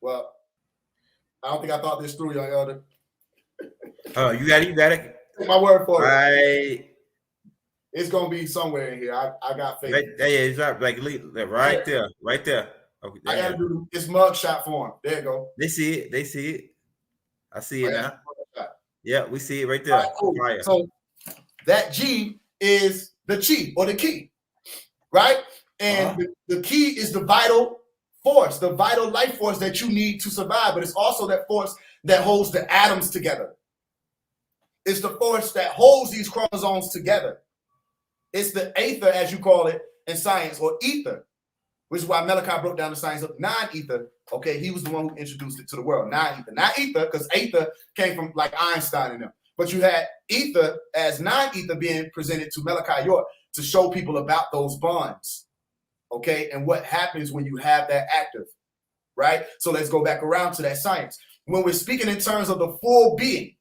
Speaker 6: Well, I don't think I thought this through, young elder.
Speaker 1: Oh, you got it.
Speaker 6: Take my word for it.
Speaker 1: Right.
Speaker 6: It's gonna be somewhere in here. I got faith.
Speaker 1: Right there, it's right there. Okay,
Speaker 6: I gotta do this mug shot for him. There you go.
Speaker 1: They see it. I see it now.
Speaker 6: Shot.
Speaker 1: Yeah, we see it right there.
Speaker 6: All right, cool.
Speaker 1: Fire.
Speaker 6: So that G is the chi or the key, right? And the key is the vital force, the vital life force that you need to survive. But it's also that force that holds the atoms together. It's the force that holds these chromosomes together. It's the aether, as you call it in science, or ether, which is why Malachi broke down the science of non-ether. Okay, he was the one who introduced it to the world. Non-ether, not ether, because ether came from like Einstein and them. But you had ether as non-ether being presented to Malachi York to show people about those bonds. Okay, and what happens when you have that active, right? So let's go back around to that science. When we're speaking in terms of the full being,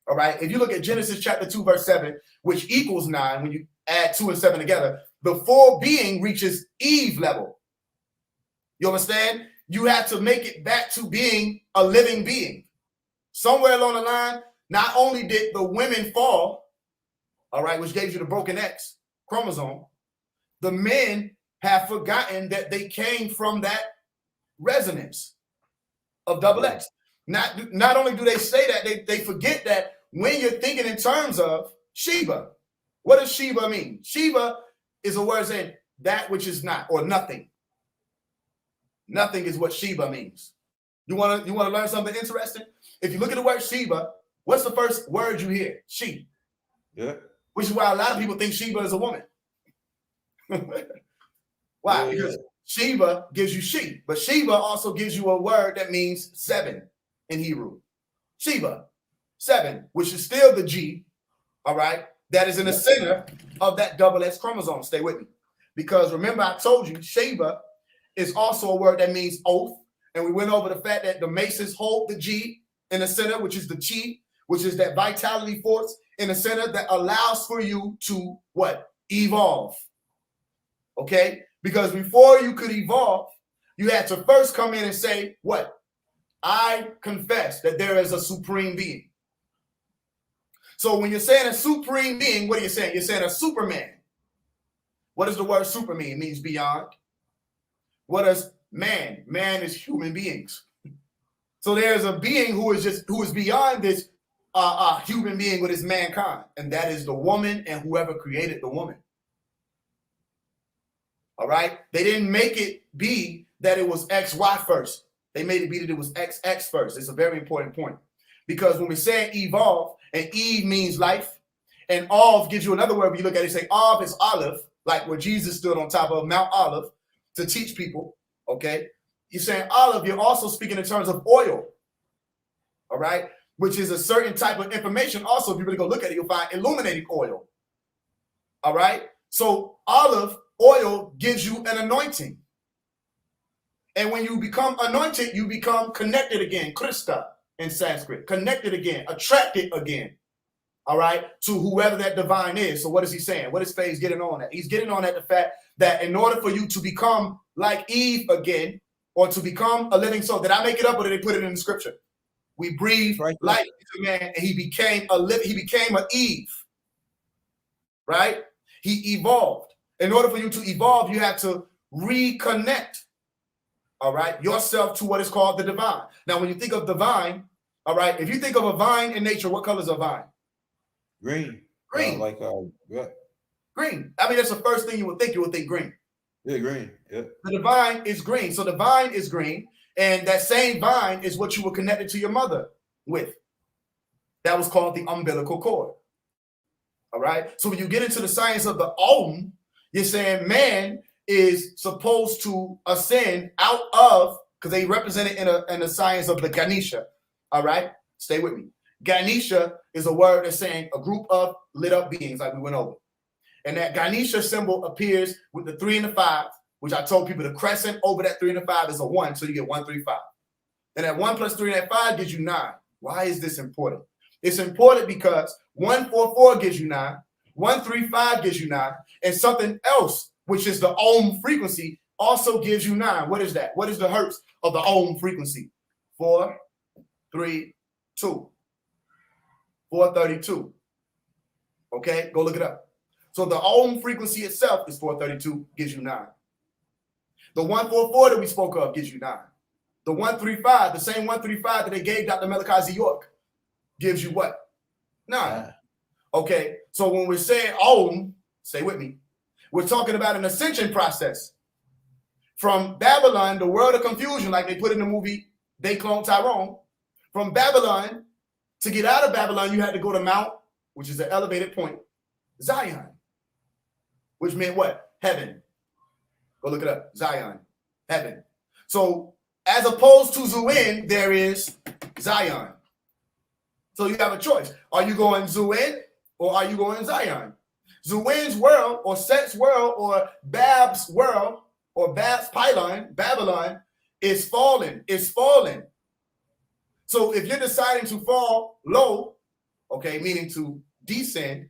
Speaker 6: all right, if you look at Genesis chapter 2, verse 7, which equals 9, when you add 2 and 7 together, the full being reaches Eve level. You understand? You have to make it back to being a living being. Somewhere along the line, not only did the women fall, all right, which gave you the broken X chromosome, the men have forgotten that they came from that resonance of double X. Not only do they say that, they forget that when you're thinking in terms of Sheba, what does Sheba mean? Sheba is a word saying that which is not, or nothing. Nothing is what Sheba means. You want to learn something interesting? If you look at the word Sheba, what's the first word you hear? She.
Speaker 1: Yeah.
Speaker 6: Which is why a lot of people think Sheba is a woman. Why?
Speaker 1: Yeah.
Speaker 6: Because Sheba gives you she, but Sheba also gives you a word that means 7 in Hebrew. Sheba, 7, which is still the G, all right, that is in the center of that double X chromosome. Stay with me. Because remember, I told you, Sheba is also a word that means oath. And we went over the fact that the Masons hold the G in the center, which is the chi, which is that vitality force in the center that allows for you to what? Evolve. Okay? Because before you could evolve, you had to first come in and say, what? I confess that there is a supreme being. So when you're saying a supreme being, what are you saying? You're saying a Superman. What does the word super mean? It means beyond. What does man? Man is human beings. So there's a being who is beyond this human being with his mankind, and that is the woman and whoever created the woman. All right? They didn't make it be that it was XY first. They made it be that it was XX first. It's a very important point. Because when we say evolve, and Eve means life, and Olive gives you another word. When you look at it, say Olive is olive, like where Jesus stood on top of Mount Olive to teach people, okay? You're saying olive, you're also speaking in terms of oil, all right? Which is a certain type of information. Also, if you really go look at it, you'll find illuminating oil, all right? So olive oil gives you an anointing. And when you become anointed, you become connected again, Krista in Sanskrit, connected again, attracted again, all right, to whoever that divine is. So what is he saying? What is Faise getting on at? He's getting on at the fact that in order for you to become like Eve again, or to become a living soul, did I make it up or did they put it in the scripture? We breathe life into man, and he became an Eve, right? He evolved. In order for you to evolve, you have to reconnect, all right, yourself to what is called the divine. Now, when you think of divine, all right, if you think of a vine in nature, what color is a vine?
Speaker 1: Green.
Speaker 6: Green.
Speaker 1: Yeah.
Speaker 6: Green. I mean, that's the first thing you would think. You would think green.
Speaker 1: Yeah, green. Yeah.
Speaker 6: The divine is green. So the vine is green. And that same vine is what you were connected to your mother with. That was called the umbilical cord. All right. So when you get into the science of the Om, you're saying man is supposed to ascend out of, because they represent it in the science of the Ganesha. All right. Stay with me. Ganesha is a word that's saying a group of lit up beings, like we went over. And that Ganesha symbol appears with the 3 and the 5, which I told people the crescent over that 3 and the 5 is a 1, so you get 1, 3, 5. And that 1 plus 3 and that 5 gives you 9. Why is this important? It's important because 1, 4, 4 gives you 9, 1, 3, 5 gives you 9, and something else, which is the Om frequency, also gives you 9. What is that? What is the hertz of the Om frequency? 4, 3, 2. 432. Okay, go look it up. So the ohm frequency itself is 432, gives you 9. The 144 that we spoke of gives you 9. The 135, the same 135 that they gave Dr. Malachi Z. York, gives you what? 9. Okay, so when we're saying ohm, stay with me, we're talking about an ascension process from Babylon, the world of confusion, like they put in the movie They Clone Tyrone. From Babylon, to get out of Babylon, you had to go to Mount, which is an elevated point, Zion, which meant what? Heaven. Go look it up. Zion, heaven. So as opposed to Zuin, there is Zion. So you have a choice. Are you going Zuin or are you going Zion? Zuin's world or Set's world or Bab's world or Bab's pylon, Babylon, is falling. It's falling. So if you're deciding to fall low, okay, meaning to descend,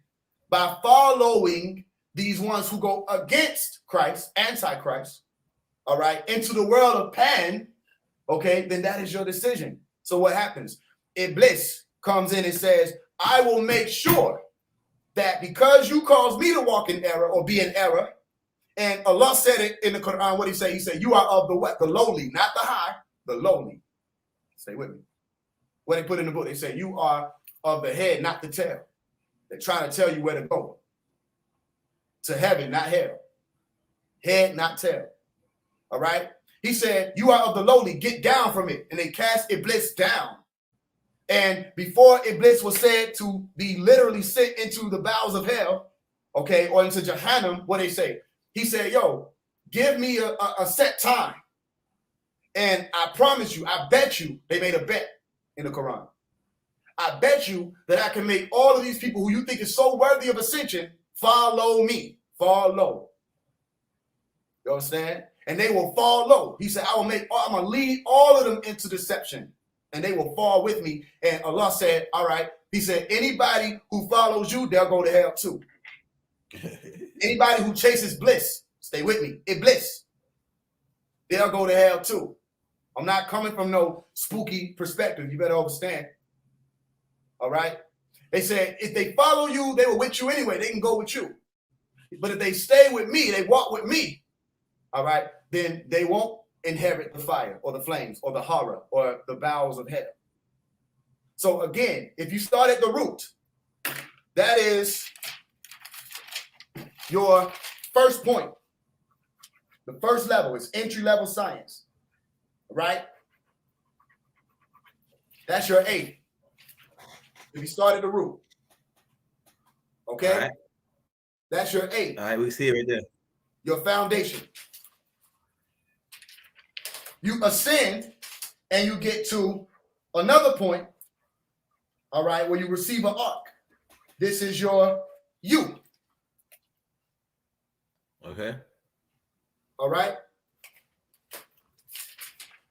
Speaker 6: by following these ones who go against Christ, antichrist, all right, into the world of Pan, okay, then that is your decision. So what happens? Iblis comes in and says, I will make sure that because you caused me to walk in error or be in error, and Allah said it in the Quran, what he say? He said, you are of the what? The lowly, not the high, the lowly. Stay with me. What they put in the book, they say, you are of the head, not the tail. They're trying to tell you where to go. To heaven, not hell. Head, not tail. All right? He said, you are of the lowly, get down from it. And they cast Iblis down. And before Iblis was said to be literally sent into the bowels of hell, okay, or into Jahannam, what they say? He said, yo, give me a set time. And I promise you, I bet you, they made a bet in the Quran. I bet you that I can make all of these people who you think is so worthy of ascension follow me, fall low. You understand? And they will fall low. He said, I'm going to lead all of them into deception and they will fall with me. And Allah said, all right. He said, anybody who follows you, they'll go to hell too. Anybody who chases bliss, stay with me, Iblis, they'll go to hell too. I'm not coming from no spooky perspective. You better understand. All right. They said, if they follow you, they will with you anyway. They can go with you. But if they stay with me, they walk with me. All right. Then they won't inherit the fire or the flames or the horror or the bowels of hell. So again, if you start at the root, that is your first point. The first level is entry-level science. Right? That's your A. If you start at the root. Okay?
Speaker 1: Right.
Speaker 6: That's your A.
Speaker 1: All right, we see it right there.
Speaker 6: Your foundation. You ascend and you get to another point, all right, where you receive an arc. This is your U.
Speaker 1: Okay.
Speaker 6: All right?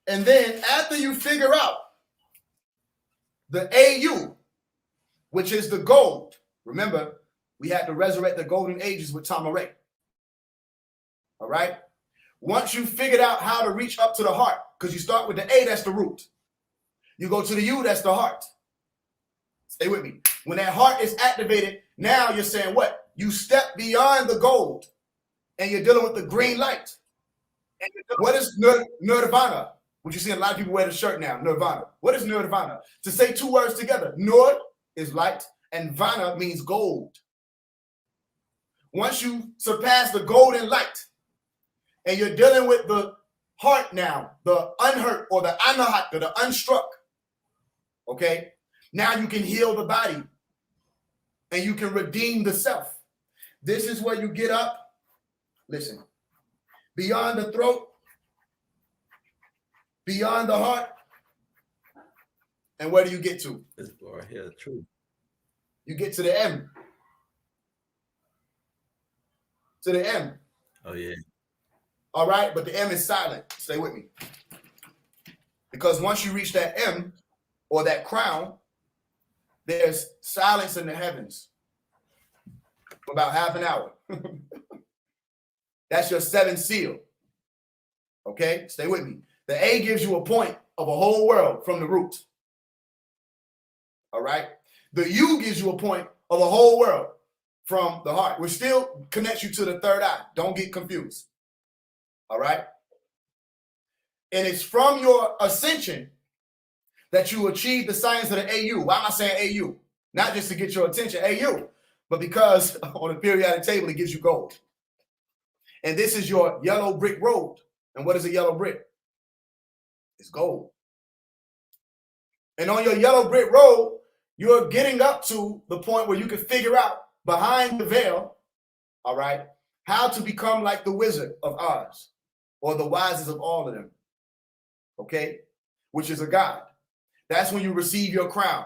Speaker 6: And then after you figure out the AU, which is the gold, remember, we had to resurrect the golden ages with Tamaray. All right? Once you figured out how to reach up to the heart, because you start with the A, that's the root. You go to the U, that's the heart. Stay with me. When that heart is activated, now you're saying what? You step beyond the gold and you're dealing with the green light. What is nirvana? Which you see a lot of people wear the shirt now, nirvana. What is nirvana? To say two words together, nur is light and vana means gold. Once you surpass the golden light and you're dealing with the heart now, the unhurt or the anahat, or the unstruck, okay? Now you can heal the body and you can redeem the self. This is where you get up, listen, beyond the throat, beyond the heart, and where do you get to?
Speaker 1: This right here, the truth.
Speaker 6: You get to the M. To the M.
Speaker 1: Oh, yeah.
Speaker 6: All right, but the M is silent. Stay with me. Because once you reach that M or that crown, there's silence in the heavens for about half an hour. That's your seventh seal. Okay, stay with me. The A gives you a point of a whole world from the root. All right. The U gives you a point of the whole world from the heart, which still connects you to the third eye. Don't get confused. All right. And it's from your ascension that you achieve the science of the AU. Why am I saying AU? Not just to get your attention, AU, but because on the periodic table, it gives you gold. And this is your yellow brick road. And what is a yellow brick? It's gold. And on your yellow brick road, you're getting up to the point where you can figure out behind the veil, all right, how to become like the Wizard of Oz or the wisest of all of them, okay, which is a god. That's when you receive your crown.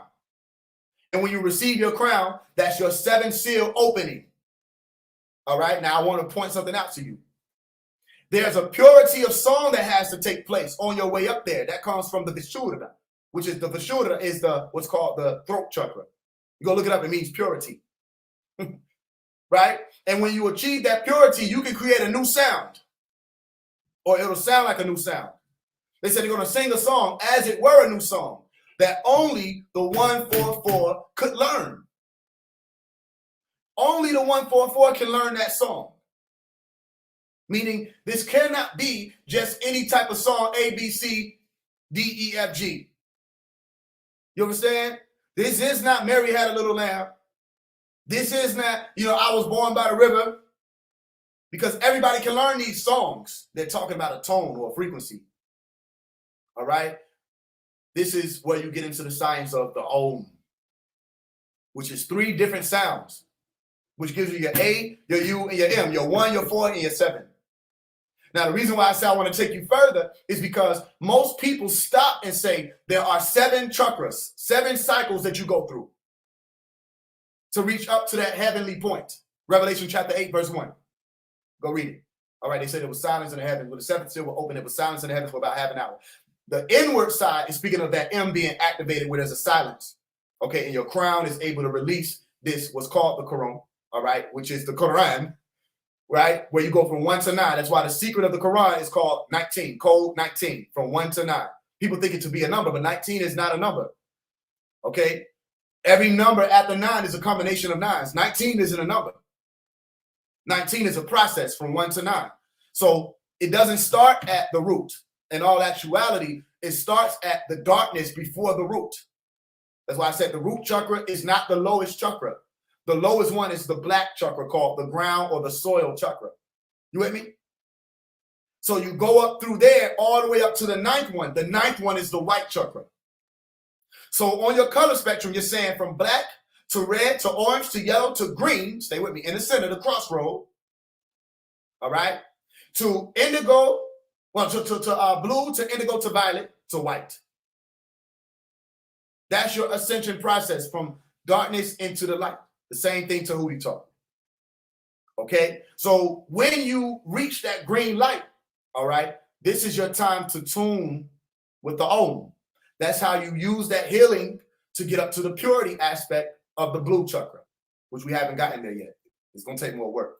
Speaker 6: And when you receive your crown, that's your 7th seal opening. All right, now I want to point something out to you. There's a purity of song that has to take place on your way up there. That comes from the Vishuddha, which is the Vishuddha is the what's called the throat chakra. You go look it up, it means purity. Right? And when you achieve that purity, you can create a new sound. Or it'll sound like a new sound. They said they're going to sing a song as it were a new song that only the 144 could learn. Only the 144 can learn that song. Meaning this cannot be just any type of song, A, B, C, D, E, F, G. You understand? This is not Mary Had a Little Lamb. This is not, I was born by the river. Because everybody can learn these songs. They're talking about a tone or a frequency. All right? This is where you get into the science of the Om, which is 3 different sounds, which gives you your A, your U, and your M, your 1, your 4, and your 7. Now, the reason why I say I want to take you further is because most people stop and say there are 7 chakras, 7 cycles that you go through to reach up to that heavenly point. Revelation chapter 8, verse 1. Go read it. All right, they said there was silence in the heavens. When the 7th seal will open, it was silence in the heavens for about half an hour. The inward side is speaking of that M being activated where there's a silence. Okay, and your crown is able to release this, what's called the Quran, all right, which is the Quran, right, where you go from 1 to 9. That's why the secret of the Quran is called 19, code 19, from 1 to 9. People think it to be a number, but 19 is not a number. Okay, every number after 9 is a combination of 9s. 19 isn't a number. 19 is a process from 1 to 9. So it doesn't start at the root. In all actuality, it starts at the darkness before the root. That's why I said the root chakra is not the lowest chakra. The lowest one is the black chakra called the ground or the soil chakra. You with me? So you go up through there all the way up to the 9th one. The 9th one is the white chakra. So on your color spectrum, you're saying from black to red to orange to yellow to green. Stay with me. In the center, the crossroad. All right. To indigo. Well, to blue, to indigo, to violet, to white. That's your ascension process from darkness into the light. The same thing to who we talk. Okay? So when you reach that green light, all right, this is your time to tune with the Om. That's how you use that healing to get up to the purity aspect of the blue chakra, which we haven't gotten there yet. It's going to take more work.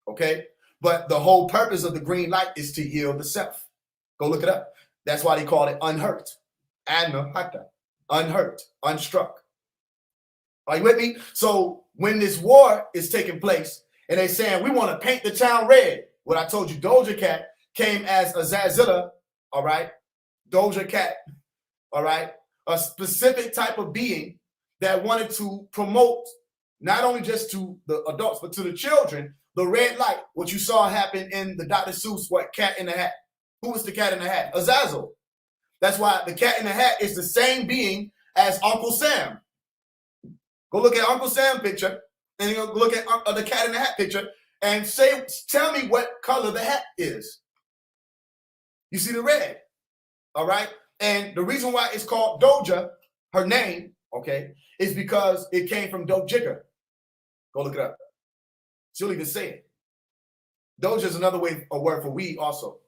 Speaker 6: Okay? But the whole purpose of the green light is to heal the self. Go look it up. That's why they call it unhurt. Anahata. Unhurt. Unstruck. Are you with me? So when this war is taking place and they're saying, we want to paint the town red. What I told you, Doja Cat came as a Zazilla, all right? Doja Cat, all right? A specific type of being that wanted to promote not only just to the adults, but to the children, the red light, what you saw happen in the Dr. Seuss, what, Cat in the Hat. Who was the Cat in the Hat? Azazel. That's why the Cat in the Hat is the same being as Uncle Sam. Go look at Uncle Sam picture, and you look at the Cat in the Hat picture, and tell me what color the hat is. You see the red, all right? And the reason why it's called Doja, her name, okay, is because it came from Dope Jigger. Go look it up. She'll even say it. Doja is another way, a word for weed also,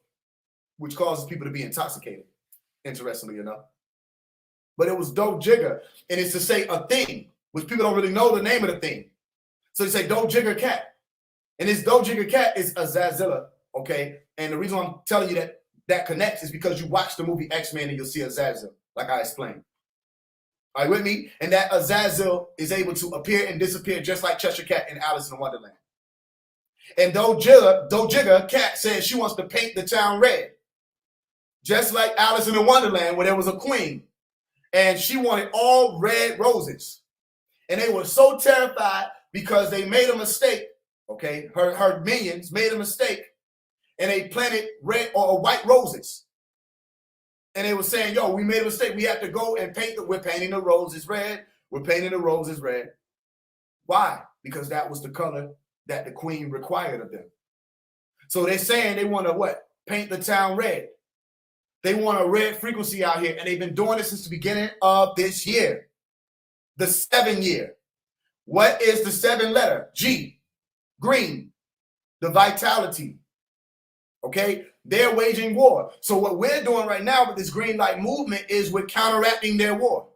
Speaker 6: which causes people to be intoxicated, interestingly enough. But it was Dope Jigger, and it's to say a thing, which people don't really know the name of the thing. So they say Dope Jigger Cat. And this Dope Jigger Cat is a Zazilla, okay? And the reason I'm telling you that connects is because you watch the movie X-Men and you'll see a Zazilla, like I explained. Are you with me? And that Azazel is able to appear and disappear just like Cheshire Cat in Alice in Wonderland. And Dojigga Cat says she wants to paint the town red. Just like Alice in the Wonderland, where there was a queen. And she wanted all red roses. And they were so terrified because they made a mistake. Okay, her minions made a mistake. And they planted red or white roses. And they were saying, yo, we made a mistake. We have to go and we're painting the roses red. We're painting the roses red. Why? Because that was the color that the queen required of them. So they're saying they want to what? Paint the town red. They want a red frequency out here. And they've been doing it since the beginning of this year. The 7 year. What is the 7 letter? G. Green. The vitality. Okay? They're waging war. So what we're doing right now with this green light movement is we're counteracting their war.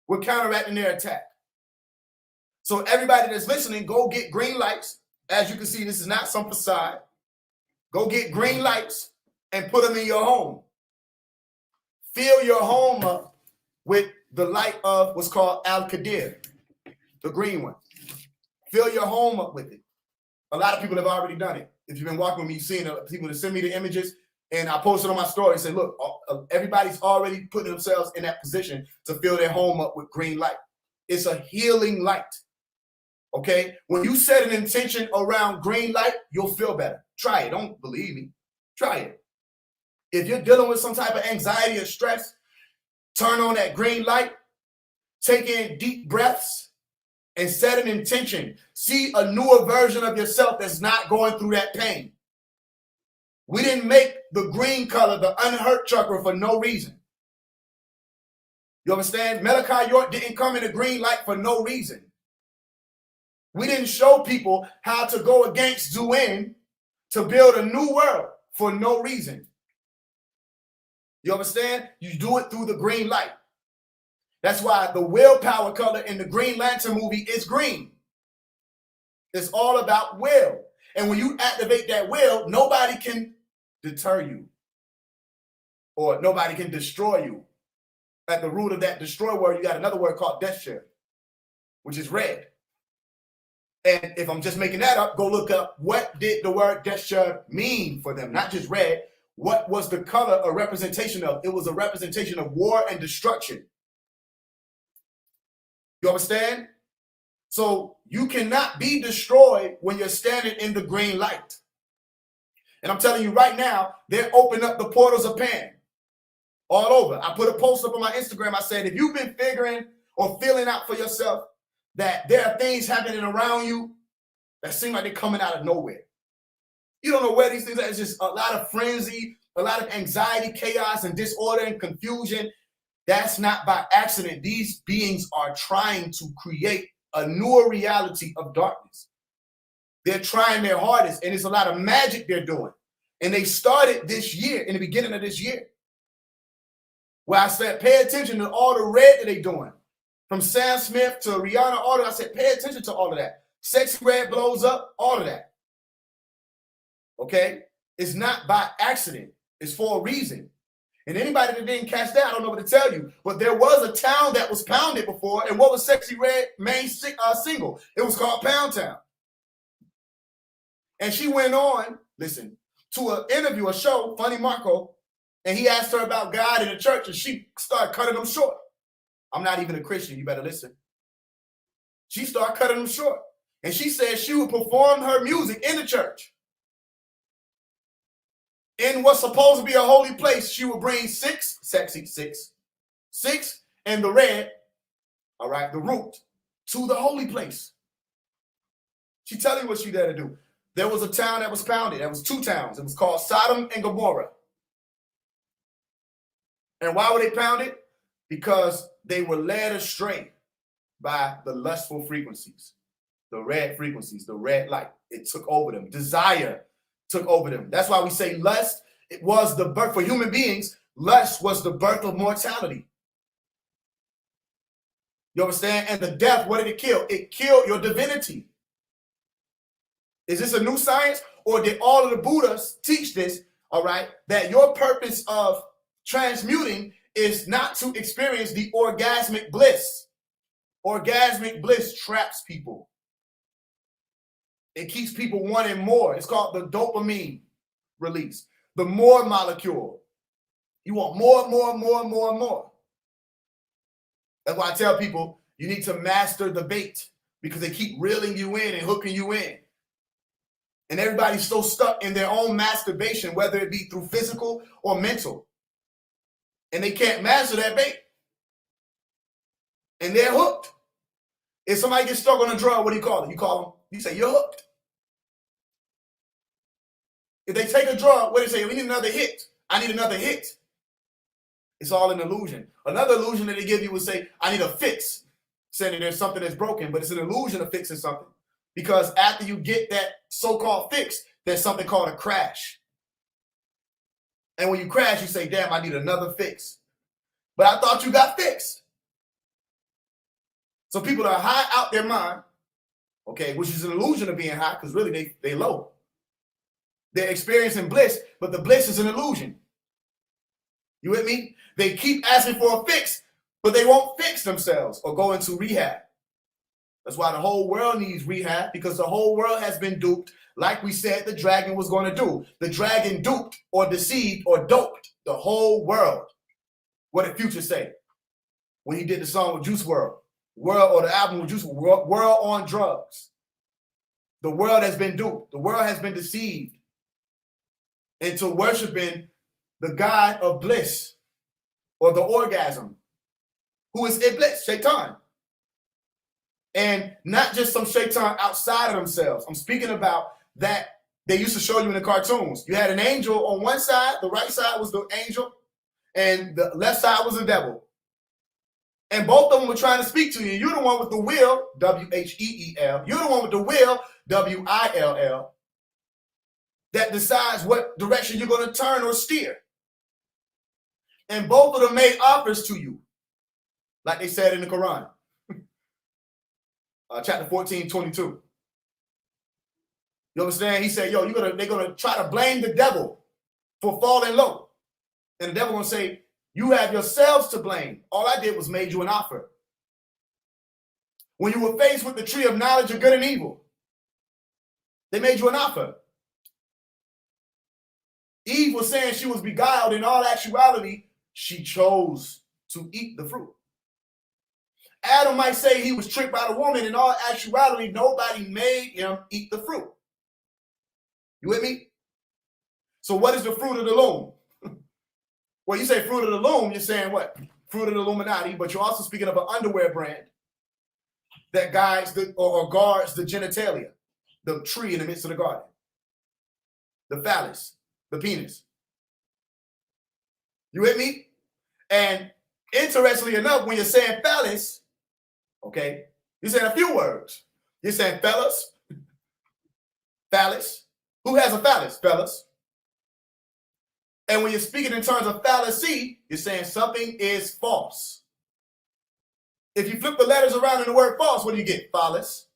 Speaker 6: We're counteracting their attack. So everybody that's listening, go get green lights. As you can see, this is not some facade. Go get green lights and put them in your home. Fill your home up with the light of what's called Al-Qadir, the green one. Fill your home up with it. A lot of people have already done it. If you've been walking with me, you've seen people that send me the images, and I posted on my story and said, look, everybody's already putting themselves in that position to fill their home up with green light. It's a healing light. Okay? When you set an intention around green light, you'll feel better. Try it. Don't believe me. Try it. If you're dealing with some type of anxiety or stress, turn on that green light, take in deep breaths, and set an intention. See a newer version of yourself that's not going through that pain. We didn't make the green color the unhurt chakra for no reason. You understand? Malachi York didn't come in the green light for no reason. We didn't show people how to go against Zuin to build a new world for no reason. You understand? You do it through the green light. That's why the willpower color in the Green Lantern movie is green. It's all about will. And when you activate that will, nobody can deter you. Or nobody can destroy you. At the root of that destroy word, you got another word called Desher, which is red. And if I'm just making that up, go look up what did the word Desher mean for them, not just red. What was the color a representation of? It was a representation of war and destruction. You understand? So you cannot be destroyed when you're standing in the green light. And I'm telling you right now, they're opening up the portals of Pan all over. I put a post up on my Instagram. I said, if you've been figuring or feeling out for yourself that there are things happening around you that seem like they're coming out of nowhere. You don't know where these things are. It's just a lot of frenzy, a lot of anxiety, chaos, and disorder and confusion. That's not by accident. These beings are trying to create a newer reality of darkness. They're trying their hardest, and it's a lot of magic they're doing. And they started this year, in the beginning of this year, where I said, pay attention to all the red that they're doing. From Sam Smith to Rihanna, all of that. I said, pay attention to all of that. Sexy Red blows up, all of that. Okay? It's not by accident. It's for a reason. And anybody that didn't catch that, I don't know what to tell you. But there was a town that was pounded before. And what was Sexy Red main single? It was called Pound Town. And she went on, listen, to an interview, a show, Funny Marco, and he asked her about God in the church, and she started cutting him short. I'm not even a Christian. You better listen. She started cutting him short. And she said she would perform her music in the church. In what's supposed to be a holy place, she would bring six, and the red, all right, the root, to the holy place. She telling you what she there to do. There was a town that was pounded. There was 2 towns. It was called Sodom and Gomorrah. And why were they pounded? Because they were led astray by the lustful frequencies, the red frequencies, the red light. It took over them. Desire took over them. That's why we say lust, it was the birth for human beings. Lust was the birth of mortality. You understand? And the death, what did it kill? It killed your divinity. Is this a new science? Or did all of the Buddhas teach this, all right, that your purpose of transmuting is not to experience the orgasmic bliss. Orgasmic bliss traps people. It keeps people wanting more. It's called the dopamine release, the more molecule. You want more, more, more, more, more. That's why I tell people you need to master the bait, because they keep reeling you in and hooking you in. And everybody's so stuck in their own masturbation, whether it be through physical or mental. And they can't master that bait. And they're hooked. If somebody gets stuck on a drug, what do you call it? You call them, you say, you're hooked. If they take a drug, what do they say? We need another hit. I need another hit. It's all an illusion. Another illusion that they give you would say, I need a fix, saying that there's something that's broken, but it's an illusion of fixing something. Because after you get that so-called fix, there's something called a crash. And when you crash, you say, damn, I need another fix. But I thought you got fixed. So people are high out their mind, okay, which is an illusion of being high, because really they low. They're experiencing bliss, but the bliss is an illusion. You with me? They keep asking for a fix, but they won't fix themselves or go into rehab. That's why the whole world needs rehab, because the whole world has been duped, like we said the dragon was going to do. The dragon duped or deceived or doped the whole world. What did Future say when he did the song with Juice WRLD? World, or the album with Juice WRLD, World on Drugs. The world has been duped. The world has been deceived into worshiping the God of bliss or the orgasm, who is Iblis, Shaitan. And not just some Shaitan outside of themselves. I'm speaking about that they used to show you in the cartoons. You had an angel on one side, the right side was the angel, and the left side was the devil. And both of them were trying to speak to you. You're the one with the will, W-H-E-E-L. You're the one with the will, W-I-L-L, that decides what direction you're going to turn or steer. And both of them made offers to you, like they said in the Quran. Chapter 14, 22. You understand? He said, yo, they're gonna try to blame the devil for falling low. And the devil gonna say, you have yourselves to blame. All I did was made you an offer. When you were faced with the tree of knowledge of good and evil, they made you an offer. Eve was saying she was beguiled. In all actuality, she chose to eat the fruit. Adam might say he was tricked by the woman. In all actuality, nobody made him eat the fruit. You with me? So what is the fruit of the loom? Well, you say fruit of the loom, you're saying what? Fruit of the Illuminati, but you're also speaking of an underwear brand that guides or guards the genitalia, the tree in the midst of the garden, the phallus, the penis. You with me? And interestingly enough, when you're saying phallus, okay, you're saying a few words. You're saying fellas, phallus. Who has a phallus, fellas? And when you're speaking in terms of fallacy, you're saying something is false. If you flip the letters around in the word false, what do you get? Phallus.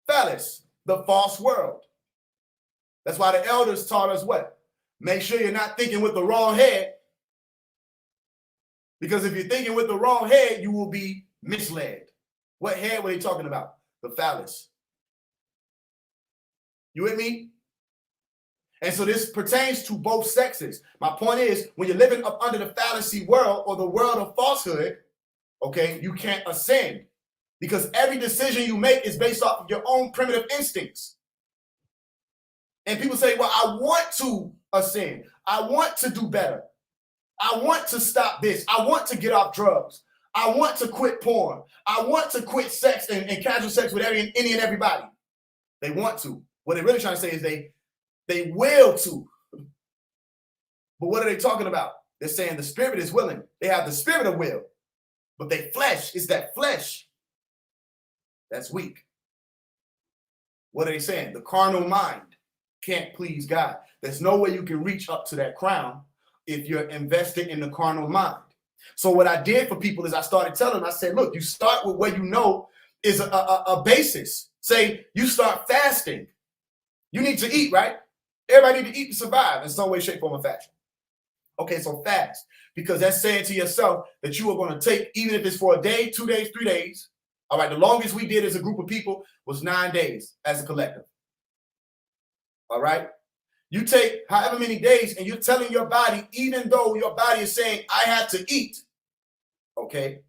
Speaker 6: Phallus, the false world. That's why the elders taught us what? Make sure you're not thinking with the wrong head. Because if you're thinking with the wrong head, you will be misled. What head were they talking about? The phallus. You with me? And so this pertains to both sexes. My point is, when you're living up under the fallacy world or the world of falsehood, okay, you can't ascend. Because every decision you make is based off of your own primitive instincts. And people say, well, I want to ascend. I want to do better. I want to stop this. I want to get off drugs. I want to quit porn. I want to quit sex and casual sex with any and everybody. They want to. What they're really trying to say is they will to. But what are they talking about? They're saying the spirit is willing. They have the spirit of will. But their flesh is that flesh that's weak. What are they saying? The carnal mind can't please God. There's no way you can reach up to that crown if you're invested in the carnal mind. So what I did for people is I started telling them, I said, look, you start with what you know is a basis. Say you start fasting. You need to eat, right? Everybody need to eat to survive in some way, shape, form, or fashion. Okay, so fast. because that's saying to yourself that you are going to take, even if it's for a day, 2 days, 3 days. All right, the longest we did as a group of people was 9 days as a collective. All right. You take however many days and you're telling your body, even though your body is saying, I have to eat, okay,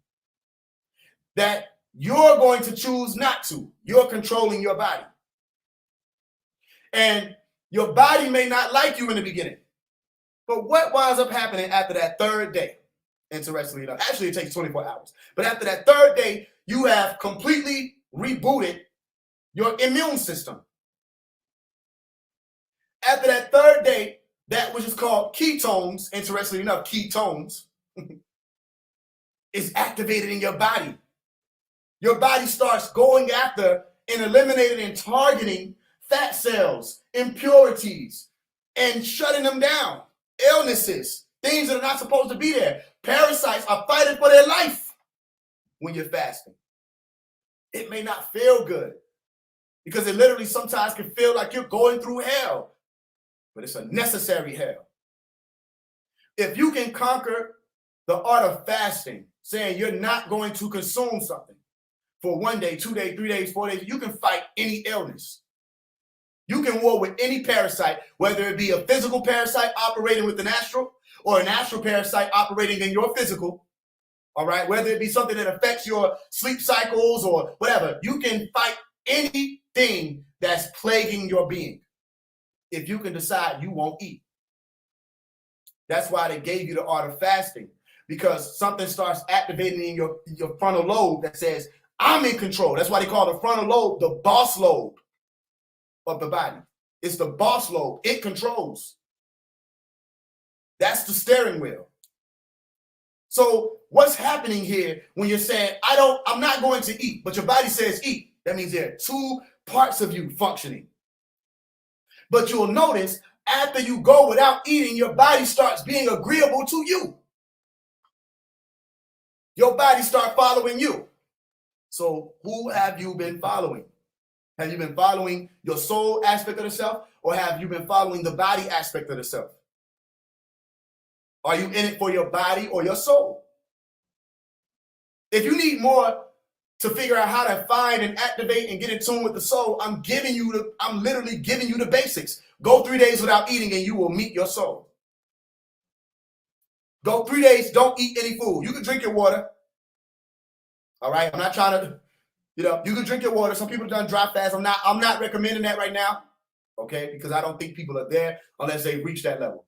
Speaker 6: that you're going to choose not to. You're controlling your body. And your body may not like you in the beginning. But what winds up happening after that third day? Interestingly enough, actually it takes 24 hours. But after that third day, you have completely rebooted your immune system. After that third day, that which is called ketones, interestingly enough, ketones, is activated in your body. Your body starts going after and eliminating and targeting fat cells, impurities, and shutting them down. Illnesses, things that are not supposed to be there. Parasites are fighting for their life when you're fasting. It may not feel good because it literally sometimes can feel like you're going through hell, but it's a necessary hell. If you can conquer the art of fasting, saying you're not going to consume something for 1 day, 2 days, 3 days, 4 days, you can fight any illness. You can war with any parasite, whether it be a physical parasite operating with an astral or an astral parasite operating in your physical, all right? Whether it be something that affects your sleep cycles or whatever, you can fight anything that's plaguing your being if you can decide you won't eat. That's why they gave you the art of fasting, because something starts activating in your frontal lobe that says, I'm in control. That's why they call the frontal lobe the boss lobe of the body. It's the boss lobe. It controls. That's the steering wheel. So what's happening here when you're saying, I'm not going to eat, but your body says eat? That means there are two parts of you functioning. But you'll notice after you go without eating, your body starts being agreeable to you. Your body starts following you. So who have you been following? Have you been following your soul aspect of the self, or have you been following the body aspect of the self? Are you in it for your body or your soul? If you need more to figure out how to find and activate and get in tune with the soul, I'm literally giving you the basics. Go 3 days without eating and you will meet your soul. Go 3 days, don't eat any food. You can drink your water. All right, I'm not trying to, you can drink your water. Some people have done dry fast. I'm not recommending that right now, okay? Because I don't think people are there unless they've reached that level.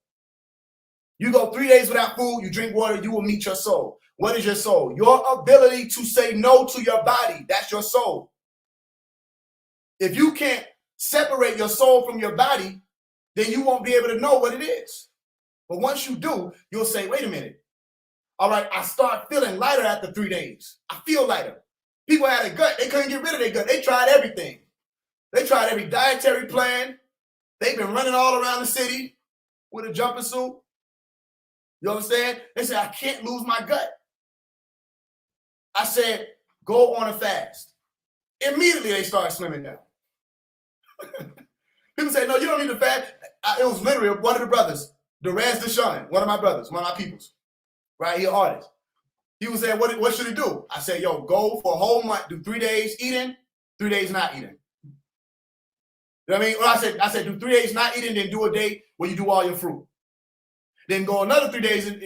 Speaker 6: You go 3 days without food, you drink water, you will meet your soul. What is your soul? Your ability to say no to your body. That's your soul. If you can't separate your soul from your body, then you won't be able to know what it is. But once you do, you'll say, wait a minute. All right, I start feeling lighter after 3 days. I feel lighter. People had a gut. They couldn't get rid of their gut. They tried everything. They tried every dietary plan. They've been running all around the city with a jumping suit. You understand? They said, I can't lose my gut. I said, go on a fast. Immediately, they started slimming down. People say, no, you don't need to fast. It was literally one of the brothers, Derez Deshaun, one of my brothers, one of my peoples, right? He an artist. He was saying, what should he do? I said, yo, go for a whole month, do 3 days eating, 3 days not eating. You know what I mean? Well, I said, do 3 days not eating, then do a day where you do all your fruit. Then go another 3 days, and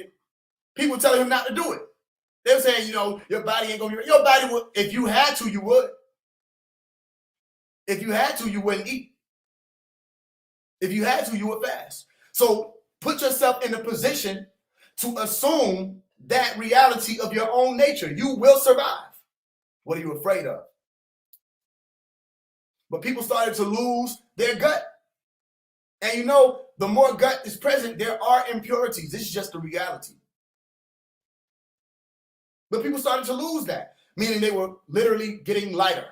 Speaker 6: people telling him not to do it. They're saying, your body ain't gonna be, your body would, if you had to, you would. If you had to, you wouldn't eat. If you had to, you would fast. So put yourself in a position to assume that reality of your own nature. You will survive. What are you afraid of? But people started to lose their gut. And the more gut is present, there are impurities. This is just the reality. But people started to lose that, meaning they were literally getting lighter.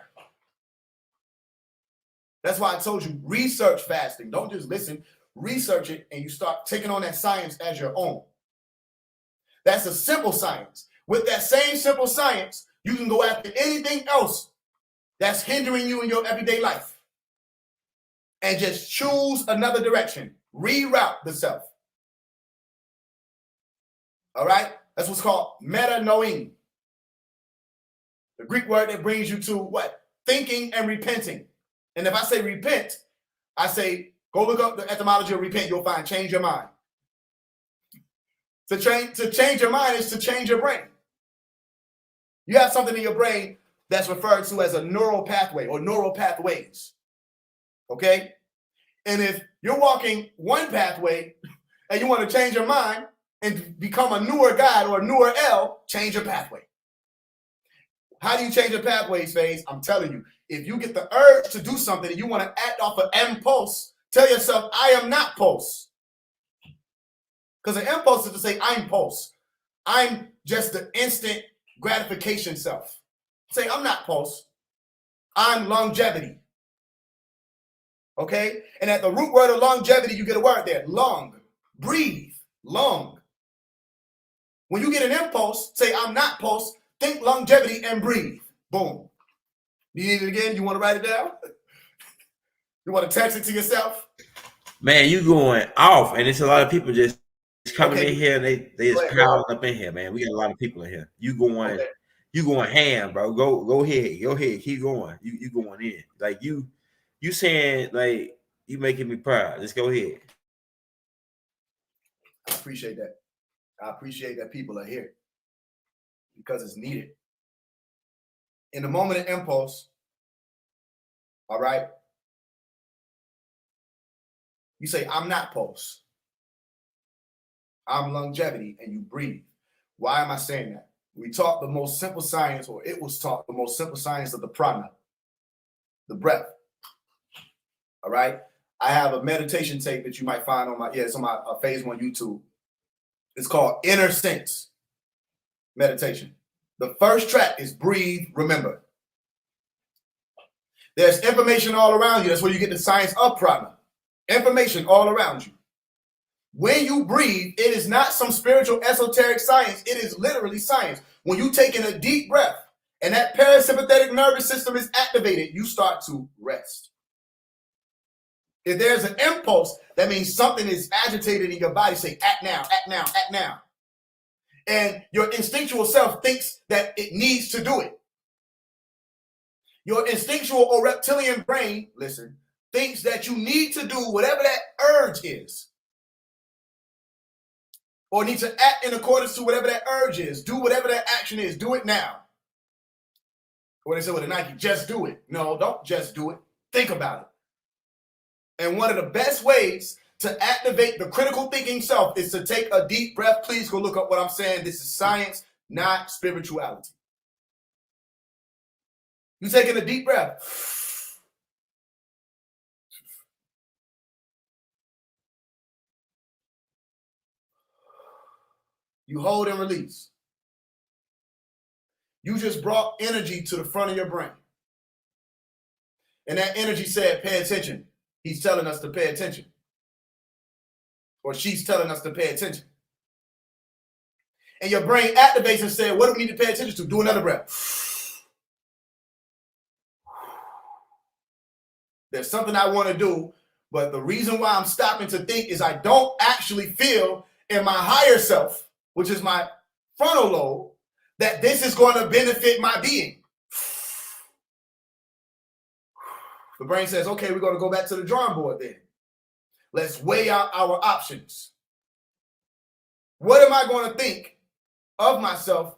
Speaker 6: That's why I told you, research fasting. Don't just listen, research it, and you start taking on that science as your own. That's a simple science. With that same simple science, you can go after anything else that's hindering you in your everyday life. And just choose another direction. Reroute the self. All right? That's what's called meta-knowing. The Greek word that brings you to what? Thinking and repenting. And if I say repent, I say go look up the etymology of repent. You'll find change your mind. To change your mind is to change your brain. You have something in your brain that's referred to as a neural pathway or neural pathways. Okay? And if you're walking one pathway and you want to change your mind and become a newer guy or a newer L, change your pathway. How do you change your pathways, Faise? I'm telling you, if you get the urge to do something and you want to act off of impulse, tell yourself, I am not pulse. Because an impulse is to say, I'm pulse. I'm just the instant gratification self. Say, I'm not pulse. I'm longevity. Okay? And at the root word of longevity, you get a word there. Long. Breathe. Long. When you get an impulse, say, I'm not pulse. Think longevity and breathe. Boom. You need it again? You want to write it down? You want to text it to yourself?
Speaker 1: Man, you going off, and it's a lot of people just coming
Speaker 6: Okay.
Speaker 1: in here and they just piling up in here, man. We got a lot of people in here. You going ham, bro. Go ahead, keep going. You going in. Like you saying, like, you making me proud. Let's go ahead.
Speaker 6: I appreciate that. I appreciate that people are here because it's needed. In the moment of impulse, all right, you say, I'm not pulse. I'm longevity, and you breathe. Why am I saying that? We taught the most simple science, or it was taught the most simple science of the prana, the breath. All right. I have a meditation tape that you might find on it's on my Faise One YouTube. It's called Inner Sense Meditation. The first track is breathe, remember. There's information all around you. That's where you get the science of prana. Information all around you. When you breathe, it is not some spiritual esoteric science. It is literally science. When you take in a deep breath and that parasympathetic nervous system is activated, you start to rest. If there's an impulse, that means something is agitated in your body. Say, act now, act now, act now. And your instinctual self thinks that it needs to do it. Your instinctual or reptilian brain, listen, thinks that you need to do whatever that urge is. Or need to act in accordance to whatever that urge is. Do whatever that action is. Do it now. Or they say with a Nike, just do it. No, don't just do it. Think about it. And one of the best ways to activate the critical thinking self is to take a deep breath. Please go look up what I'm saying. This is science, not spirituality. You taking a deep breath. You hold and release. You just brought energy to the front of your brain. And that energy said, pay attention. He's telling us to pay attention. Or she's telling us to pay attention. And your brain activates and says, what do we need to pay attention to? Do another breath. There's something I want to do, but the reason why I'm stopping to think is I don't actually feel in my higher self, which is my frontal lobe, that this is going to benefit my being. The brain says, okay, we're going to go back to the drawing board then. Let's weigh out our options. What am I going to think of myself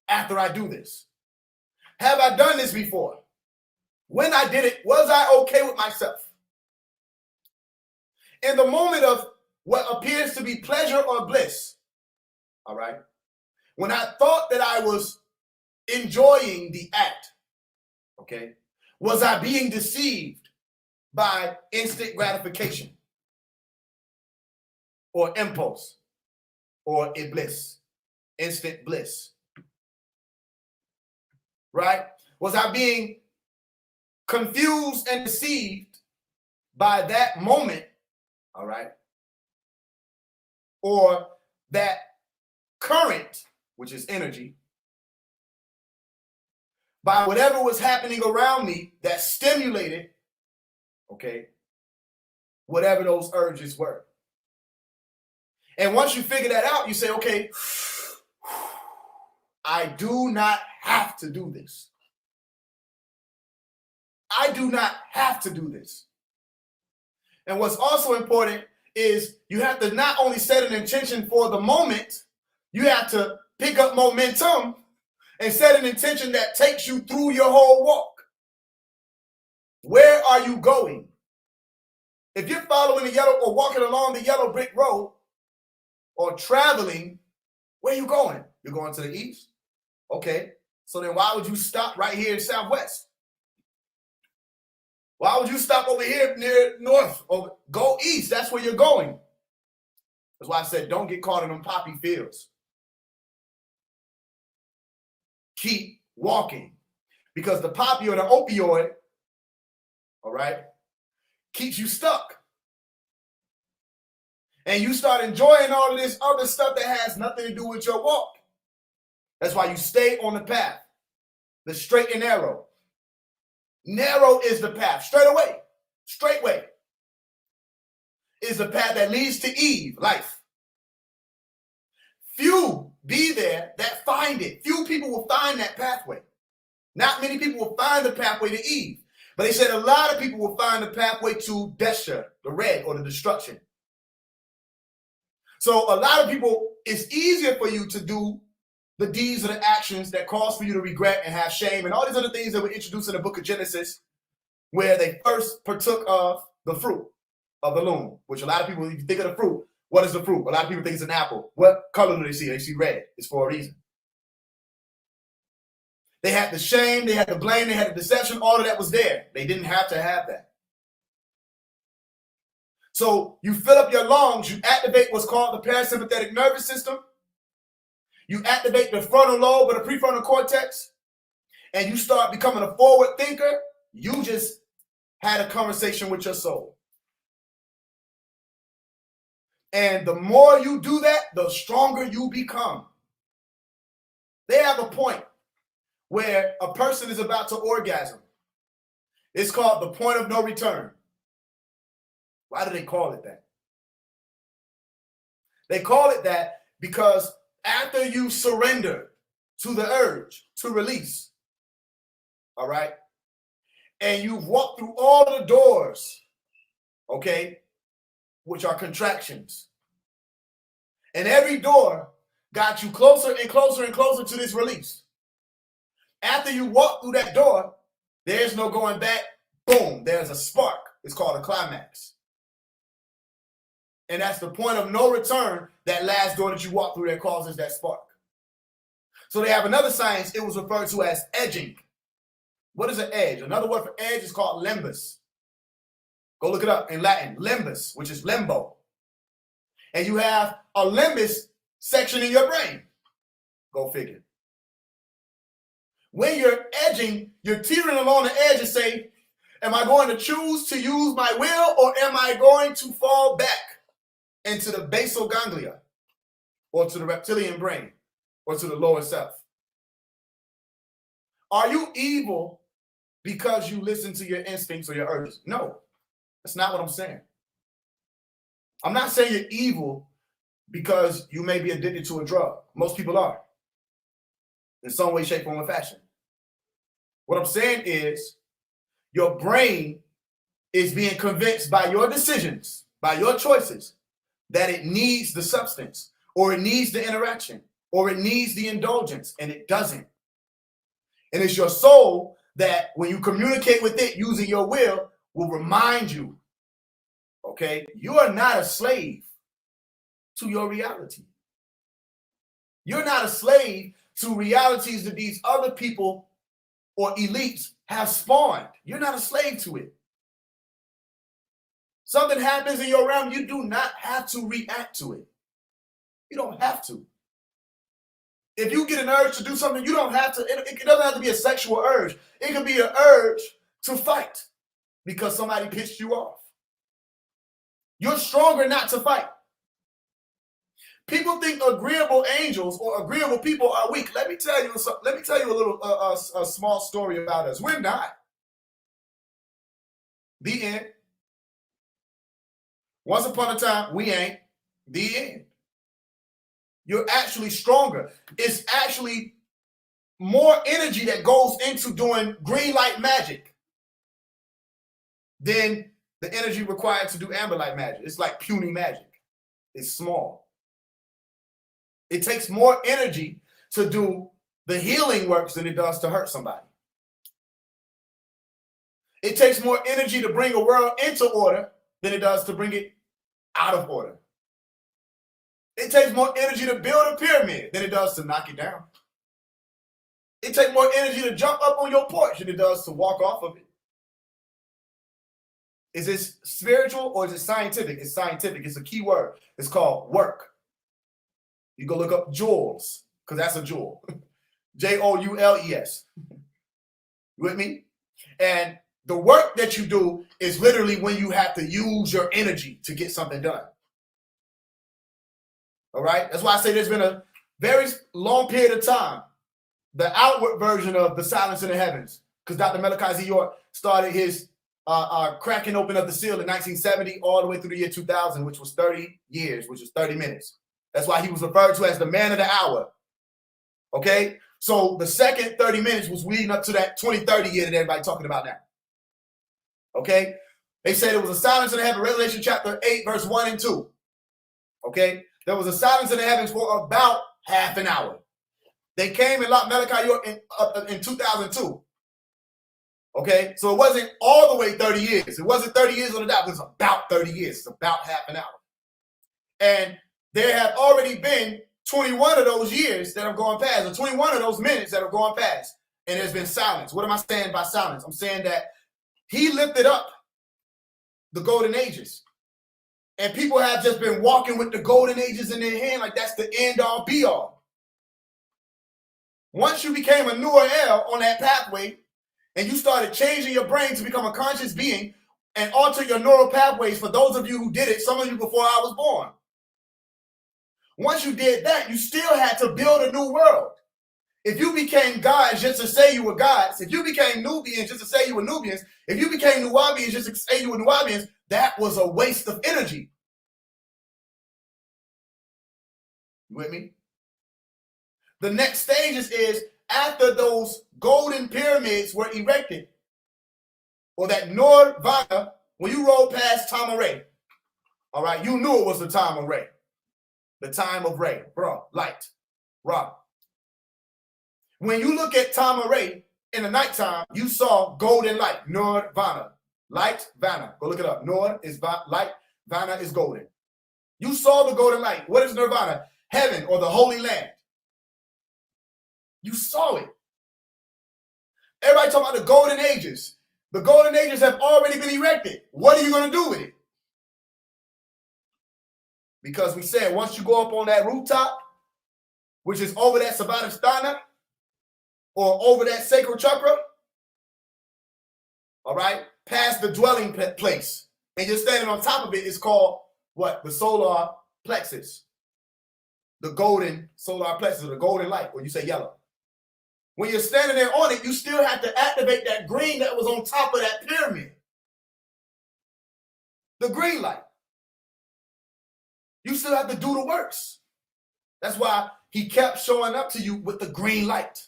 Speaker 6: after I do this? Have I done this before? When I did it, was I okay with myself? In the moment of what appears to be pleasure or bliss, all right, when I thought that I was enjoying the act, okay, was I being deceived by instant gratification or impulse or a bliss, instant bliss, right? Was I being confused and deceived by that moment, all right, or that current, which is energy, by whatever was happening around me that stimulated, okay, whatever those urges were. And once you figure that out, you say, okay, I do not have to do this. I do not have to do this. And what's also important is you have to not only set an intention for the moment, you have to pick up momentum and set an intention that takes you through your whole walk. Where are you going? If you're following the yellow or walking along the yellow brick road or traveling, where are you going? You're going to the east? Okay. So then why would you stop right here in Southwest? Why would you stop over here near north? Or go east. That's where you're going. That's why I said don't get caught in them poppy fields. Keep walking. Because the poppy or the opioid, all right, keeps you stuck. And you start enjoying all of this other stuff that has nothing to do with your walk. That's why you stay on the path, the straight and narrow. Narrow is the path. Straight way is the path that leads to Eve, life. Few be there that find it. Few people will find that pathway. Not many people will find the pathway to Eve. But they said a lot of people will find the pathway to Desha, the red, or the destruction. So a lot of people, it's easier for you to do the deeds or the actions that cause for you to regret and have shame and all these other things that were introduced in the book of Genesis, where they first partook of the fruit of the loom, which a lot of people, if you think of the fruit, what is the fruit? A lot of people think it's an apple. What color do they see? They see red. It's for a reason. They had the shame, they had the blame, they had the deception, all of that was there. They didn't have to have that. So you fill up your lungs, you activate what's called the parasympathetic nervous system. You activate the frontal lobe or the prefrontal cortex, and you start becoming a forward thinker. You just had a conversation with your soul. And the more you do that, the stronger you become. They have a point where a person is about to orgasm. It's called the point of no return. Why do they call it that? They call it that because after you surrender to the urge to release, all right, and you've walked through all the doors, okay, which are contractions, and every door got you closer and closer and closer to this release. After you walk through that door, there's no going back. Boom, there's a spark. It's called a climax. And that's the point of no return, that last door that you walk through that causes that spark. So they have another science, it was referred to as edging. What is an edge? Another word for edge is called limbus. Go look it up in Latin, limbus, which is limbo. And you have a limbus section in your brain. Go figure. When you're edging, you're teetering along the edge and say, am I going to choose to use my will, or am I going to fall back into the basal ganglia, or to the reptilian brain, or to the lower self? Are you evil because you listen to your instincts or your urges? No, that's not what I'm saying. I'm not saying you're evil because you may be addicted to a drug. Most people are, in some way, shape, form, or fashion. What I'm saying is your brain is being convinced by your decisions, by your choices, that it needs the substance, or it needs the interaction, or it needs the indulgence, and it doesn't. And it's your soul that, when you communicate with it using your will remind you, okay, you are not a slave to your reality. You're not a slave to realities that these other people or elites have spawned. You're not a slave to it. Something happens in your realm, you do not have to react to it. You don't have to. If you get an urge to do something, you don't have to, it doesn't have to be a sexual urge. It can be an urge to fight because somebody pissed you off. You're stronger not to fight. People think agreeable angels or agreeable people are weak. Let me tell you a little a small story about us. We're not. The end. Once upon a time, we ain't. The end. You're actually stronger. It's actually more energy that goes into doing green light magic than the energy required to do amber light magic. It's like puny magic. It's small. It takes more energy to do the healing works than it does to hurt somebody. It takes more energy to bring a world into order than it does to bring it out of order. It takes more energy to build a pyramid than it does to knock it down. It takes more energy to jump up on your porch than it does to walk off of it. Is this spiritual or is it scientific? It's scientific. It's a key word. It's called work. You go look up jewels, because that's a jewel. Joules. You with me? And the work that you do is literally when you have to use your energy to get something done. All right? That's why I say there's been a very long period of time, the outward version of the silence in the heavens, because Dr. Malachi Z. York started his cracking open of the seal in 1970 all the way through the year 2000, which was 30 years, which was 30 minutes. That's why he was referred to as the man of the hour. Okay? So the second 30 minutes was leading up to that 2030 year that everybody's talking about now. Okay? They said it was a silence in the heaven, Revelation chapter 8, verse 1 and 2. Okay? There was a silence in the heavens for about half an hour. They came and locked Malachi York in 2002. Okay? So it wasn't all the way 30 years. It wasn't 30 years on the dot. It was about 30 years. It's about half an hour. And there have already been 21 of those years that have gone past, or 21 of those minutes that have gone past, and there's been silence. What am I saying by silence? I'm saying that he lifted up the golden ages, and people have just been walking with the golden ages in their hand like that's the end all be all. Once you became a newer L on that pathway, and you started changing your brain to become a conscious being and alter your neural pathways, for those of you who did it, some of you before I was born. Once you did that, you still had to build a new world. If you became gods just to say you were gods, if you became Nubians just to say you were Nubians, if you became Nuwabians just to say you were Nuwabians, that was a waste of energy. You with me? The next stages is after those golden pyramids were erected, or that Nirvana, when you rolled past Tamaray, all right, you knew it was the time of Ray. The time of Ray, bro, light, rock. When you look at Tamaray in the nighttime, you saw golden light, Nirvana. Light, Vana. Go look it up. Nor is light, Vana is golden. You saw the golden light. What is Nirvana? Heaven or the Holy Land. You saw it. Everybody talking about the golden ages. The golden ages have already been erected. What are you going to do with it? Because we said once you go up on that rooftop, which is over that Savadhisthana or over that sacral chakra, all right, past the dwelling place, and you're standing on top of it, it's called what? The solar plexus. The golden solar plexus, or the golden light, or you say yellow. When you're standing there on it, you still have to activate that green that was on top of that pyramid. The green light. You still have to do the works. That's why he kept showing up to you with the green light.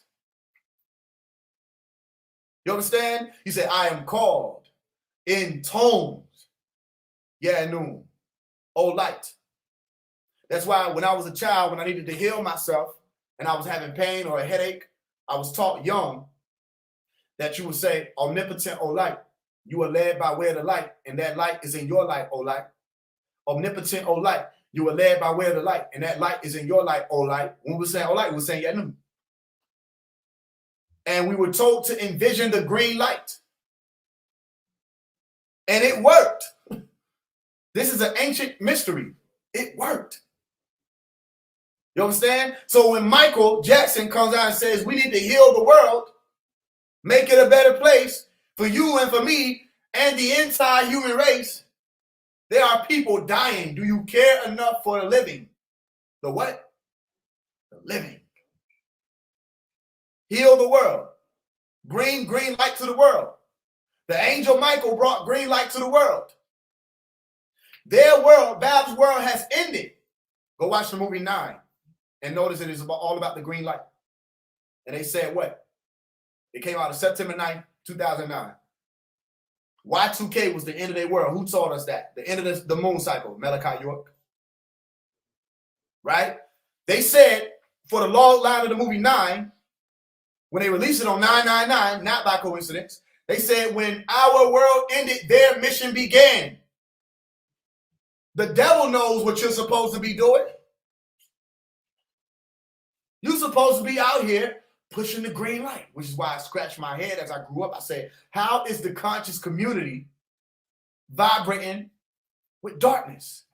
Speaker 6: You understand? He said, I am called in tones. Yeah, noon. Oh, light. That's why when I was a child, when I needed to heal myself and I was having pain or a headache, I was taught young that you would say, omnipotent, oh light. You are led by way of the light, and that light is in your light, oh light. Omnipotent, oh light. You are led by way of the light, and that light is in your light, oh light. When we were saying oh light, we were saying yeah, no. And we were told to envision the green light. And it worked. This is an ancient mystery. It worked. You understand? So when Michael Jackson comes out and says we need to heal the world, make it a better place for you and for me and the entire human race, there are people dying. Do you care enough for the living? The what? The living. Heal the world. Bring green light to the world. The angel Michael brought green light to the world. Their world, Bab's world, has ended. Go watch the movie 9 and notice it is all about the green light. And they said what? It came out on September 9th, 2009. Y2K was the end of their world. Who told us that? The end of the moon cycle, Malachi York. Right? They said for the log line of the movie 9, when they released it on 9/9/9, not by coincidence, they said when our world ended, their mission began. The devil knows what you're supposed to be doing. You're supposed to be out here pushing the green light, which is why I scratched my head as I grew up. I said, how is the conscious community vibrating with darkness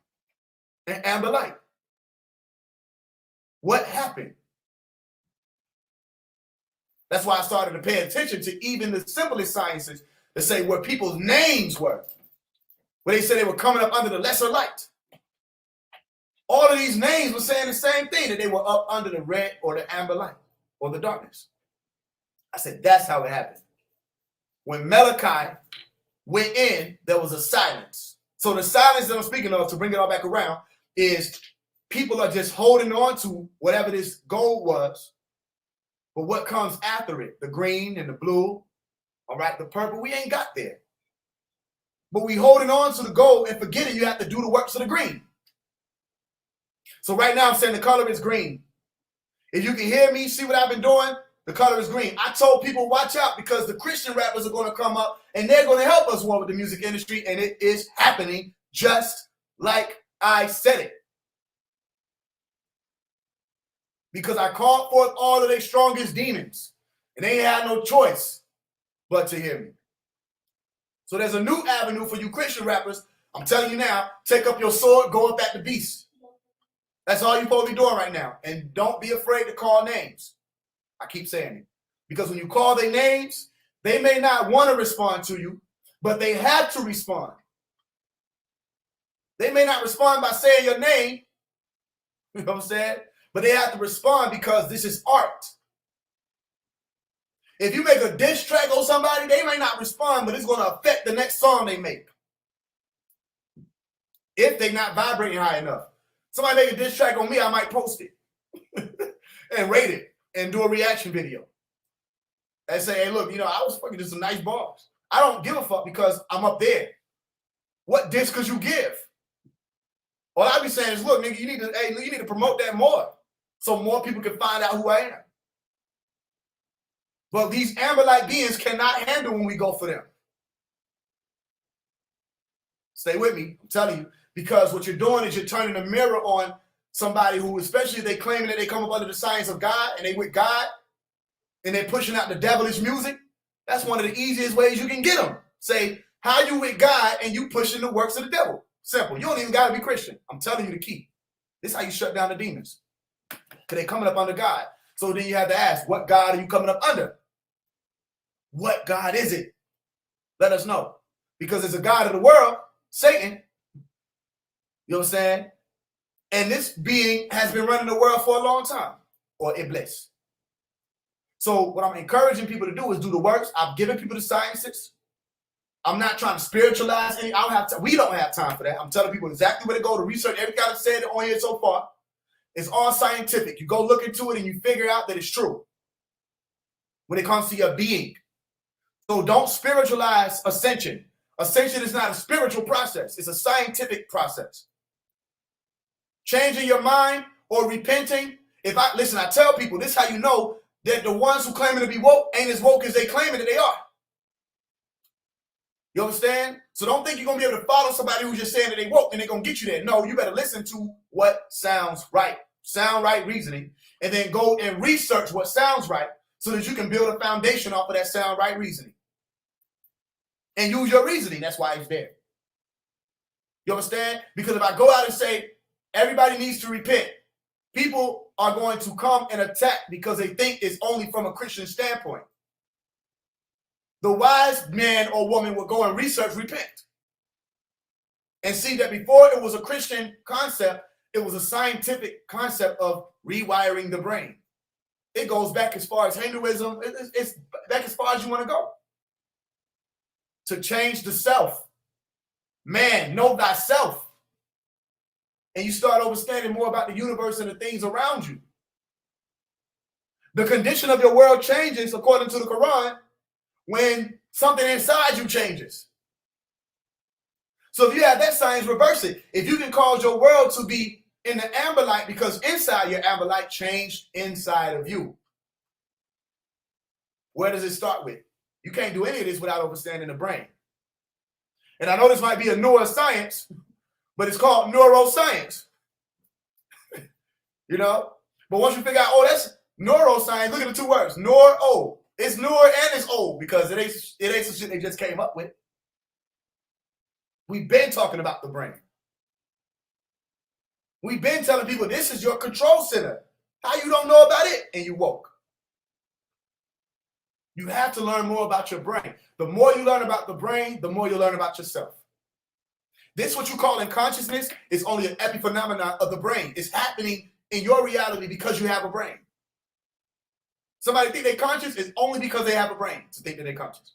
Speaker 6: and amber light? What happened? That's why I started to pay attention to even the simplest sciences that say where people's names were, where they said they were coming up under the lesser light. All of these names were saying the same thing, that they were up under the red or the amber light or the darkness. I said, that's how it happened. When Malachi went in, there was a silence. So the silence that I'm speaking of, to bring it all back around, is people are just holding on to whatever this gold was, but what comes after it, the green and the blue, all right, the purple, we ain't got there. But we holding on to the gold and forgetting you have to do the works of the green. So right now I'm saying the color is green. If you can hear me, see what I've been doing, the color is green. I told people, watch out, because the Christian rappers are going to come up and they're going to help us war with the music industry, and it is happening just like I said it. Because I called forth all of their strongest demons, and they had no choice but to hear me. So there's a new avenue for you Christian rappers. I'm telling you now, take up your sword, go up at the beast. That's all you're supposed to be doing right now. And don't be afraid to call names. I keep saying it. Because when you call their names, they may not want to respond to you, but they have to respond. They may not respond by saying your name, you know what I'm saying? But they have to respond because this is art. If you make a diss track on somebody, they may not respond, but it's going to affect the next song they make. If they're not vibrating high enough. Somebody make a diss track on me, I might post it and rate it and do a reaction video and say, hey, look, you know, I was fucking just some nice bars. I don't give a fuck because I'm up there. What diss could you give? All I be saying is, look, nigga, you need to promote that more so more people can find out who I am. But these amber-like beings cannot handle when we go for them. Stay with me, I'm telling you. Because what you're doing is you're turning a mirror on somebody who, especially if they claiming that they come up under the science of God and they with God and they're pushing out the devilish music. That's one of the easiest ways you can get them. Say, how you with God and you pushing the works of the devil? Simple. You don't even got to be Christian. I'm telling you the key. This is how you shut down the demons. Because they're coming up under God. So then you have to ask, what God are you coming up under? What God is it? Let us know. Because it's a God of the world, Satan. You know what I'm saying? And this being has been running the world for a long time, or Iblis. So what I'm encouraging people to do is do the works. I've given people the sciences. I'm not trying to spiritualize any. I don't have time. We don't have time for that. I'm telling people exactly where to go to research. Everything I've said on here so far is all scientific. You go look into it and you figure out that it's true when it comes to your being. So don't spiritualize ascension. Ascension is not a spiritual process. It's a scientific process. Changing your mind or repenting. I tell people, this is how you know that the ones who claiming to be woke ain't as woke as they claiming that they are. You understand? So don't think you're going to be able to follow somebody who's just saying that they woke and they're going to get you there. No, you better listen to what sounds right. Sound right reasoning. And then go and research what sounds right so that you can build a foundation off of that sound right reasoning. And use your reasoning. That's why it's there. You understand? Because if I go out and say, everybody needs to repent, people are going to come and attack because they think it's only from a Christian standpoint. The wise man or woman will go and research repent and see that before it was a Christian concept, it was a scientific concept of rewiring the brain. It goes back as far as Hinduism. It's back as far as you want to go. To change the self. Man, know thyself. And you start understanding more about the universe and the things around you. The condition of your world changes, according to the Quran, when something inside you changes. So if you have that science, reverse it. If you can cause your world to be in the amber light because inside your amber light changed inside of you. Where does it start with? You can't do any of this without understanding the brain. And I know this might be a newer science, but it's called neuroscience. You know? But once you figure out, oh, that's neuroscience, look at the two words, neuro. It's newer and it's old because it ain't some shit they just came up with. We've been talking about the brain. We've been telling people this is your control center. How you don't know about it and you woke. You have to learn more about your brain. The more you learn about the brain, the more you learn about yourself. This, what you call in consciousness, is only an epiphenomenon of the brain. It's happening in your reality because you have a brain. Somebody think they're conscious is only because they have a brain to think that they're conscious.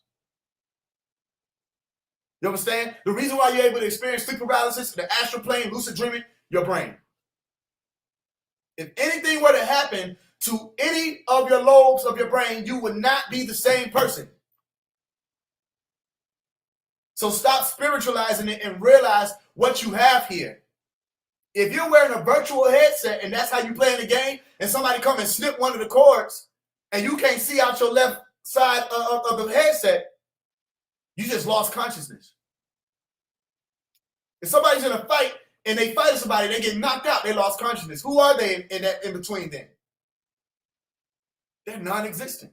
Speaker 6: You understand? The reason why you're able to experience sleep paralysis, the astral plane, lucid dreaming, your brain. If anything were to happen to any of your lobes of your brain, you would not be the same person. So stop spiritualizing it and realize what you have here. If you're wearing a virtual headset and that's how you play in the game, and somebody come and snip one of the cords, and you can't see out your left side of the headset, you just lost consciousness. If somebody's in a fight and they fight somebody, they get knocked out, they lost consciousness. Who are they in that in between then? They're non-existent.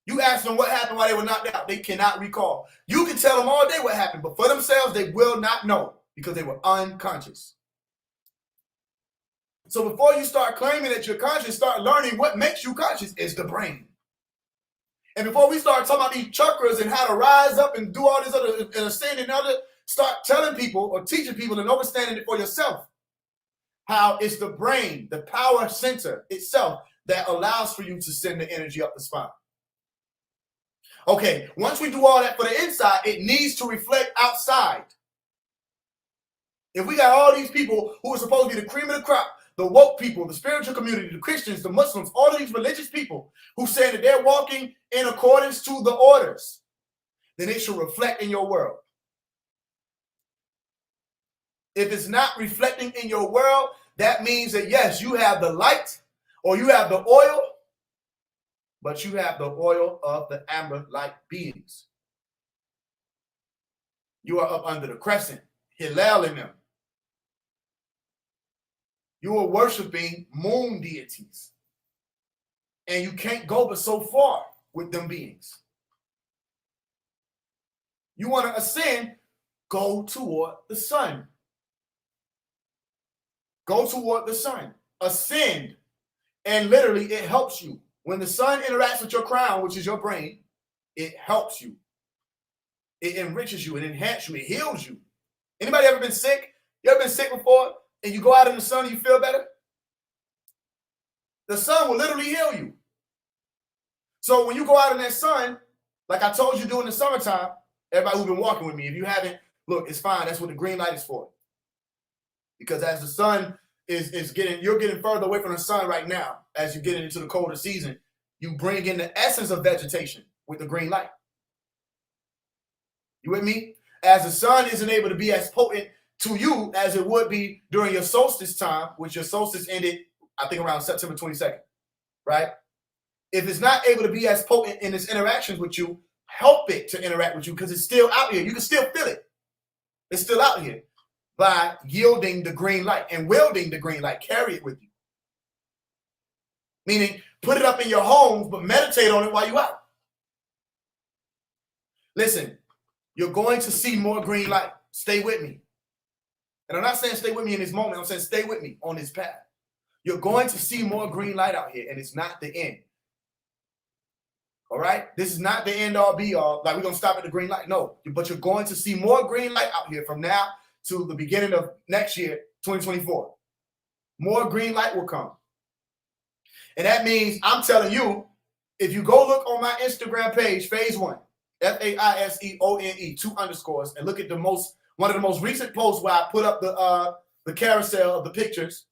Speaker 6: You ask them what happened while they were knocked out, they cannot recall. You can tell them all day what happened, but for themselves, they will not know because they were unconscious. So before you start claiming that you're conscious, start learning what makes you conscious is the brain. And before we start talking about these chakras and how to rise up and do all this other and ascend and other, start telling people or teaching people and understanding it for yourself. How it's the brain, the power center itself that allows for you to send the energy up the spine. Okay, once we do all that for the inside, it needs to reflect outside. If we got all these people who are supposed to be the cream of the crop, the woke people, the spiritual community, the Christians, the Muslims, all of these religious people who say that they're walking in accordance to the orders, then it should reflect in your world. If it's not reflecting in your world, that means that yes, you have the light or you have the oil, but you have the oil of the amber light beings. You are up under the crescent, Hillel in them. You are worshiping moon deities. And you can't go but so far with them beings. You want to ascend, go toward the sun. Go toward the sun. Ascend. And literally it helps you. When the sun interacts with your crown, which is your brain, it helps you. It enriches you, it enhances you, it heals you. Anybody ever been sick? You ever been sick before? And you go out in the sun and you feel better? The sun will literally heal you. So when you go out in that sun, like I told you during the summertime, everybody who's been walking with me, if you haven't, look, it's fine. That's what the green light is for. Because as the sun is getting, you're getting further away from the sun right now, as you get into the colder season, you bring in the essence of vegetation with the green light. You with me? As the sun isn't able to be as potent to you as it would be during your solstice time, which your solstice ended, I think, around September 22nd, right? If it's not able to be as potent in its interactions with you, help it to interact with you because it's still out here. You can still feel it. It's still out here by yielding the green light and wielding the green light. Carry it with you. Meaning, put it up in your homes, but meditate on it while you're out. Listen, you're going to see more green light. Stay with me. And I'm not saying stay with me in this moment. I'm saying stay with me on this path. You're going to see more green light out here, and it's not the end. All right? This is not the end all be all. Like we're going to stop at the green light. No, but you're going to see more green light out here from now to the beginning of next year, 2024. More green light will come. And that means I'm telling you, if you go look on my Instagram page, Faise One, FAISEONE, 2 underscores, and look at one of the most recent posts where I put up the carousel of the pictures.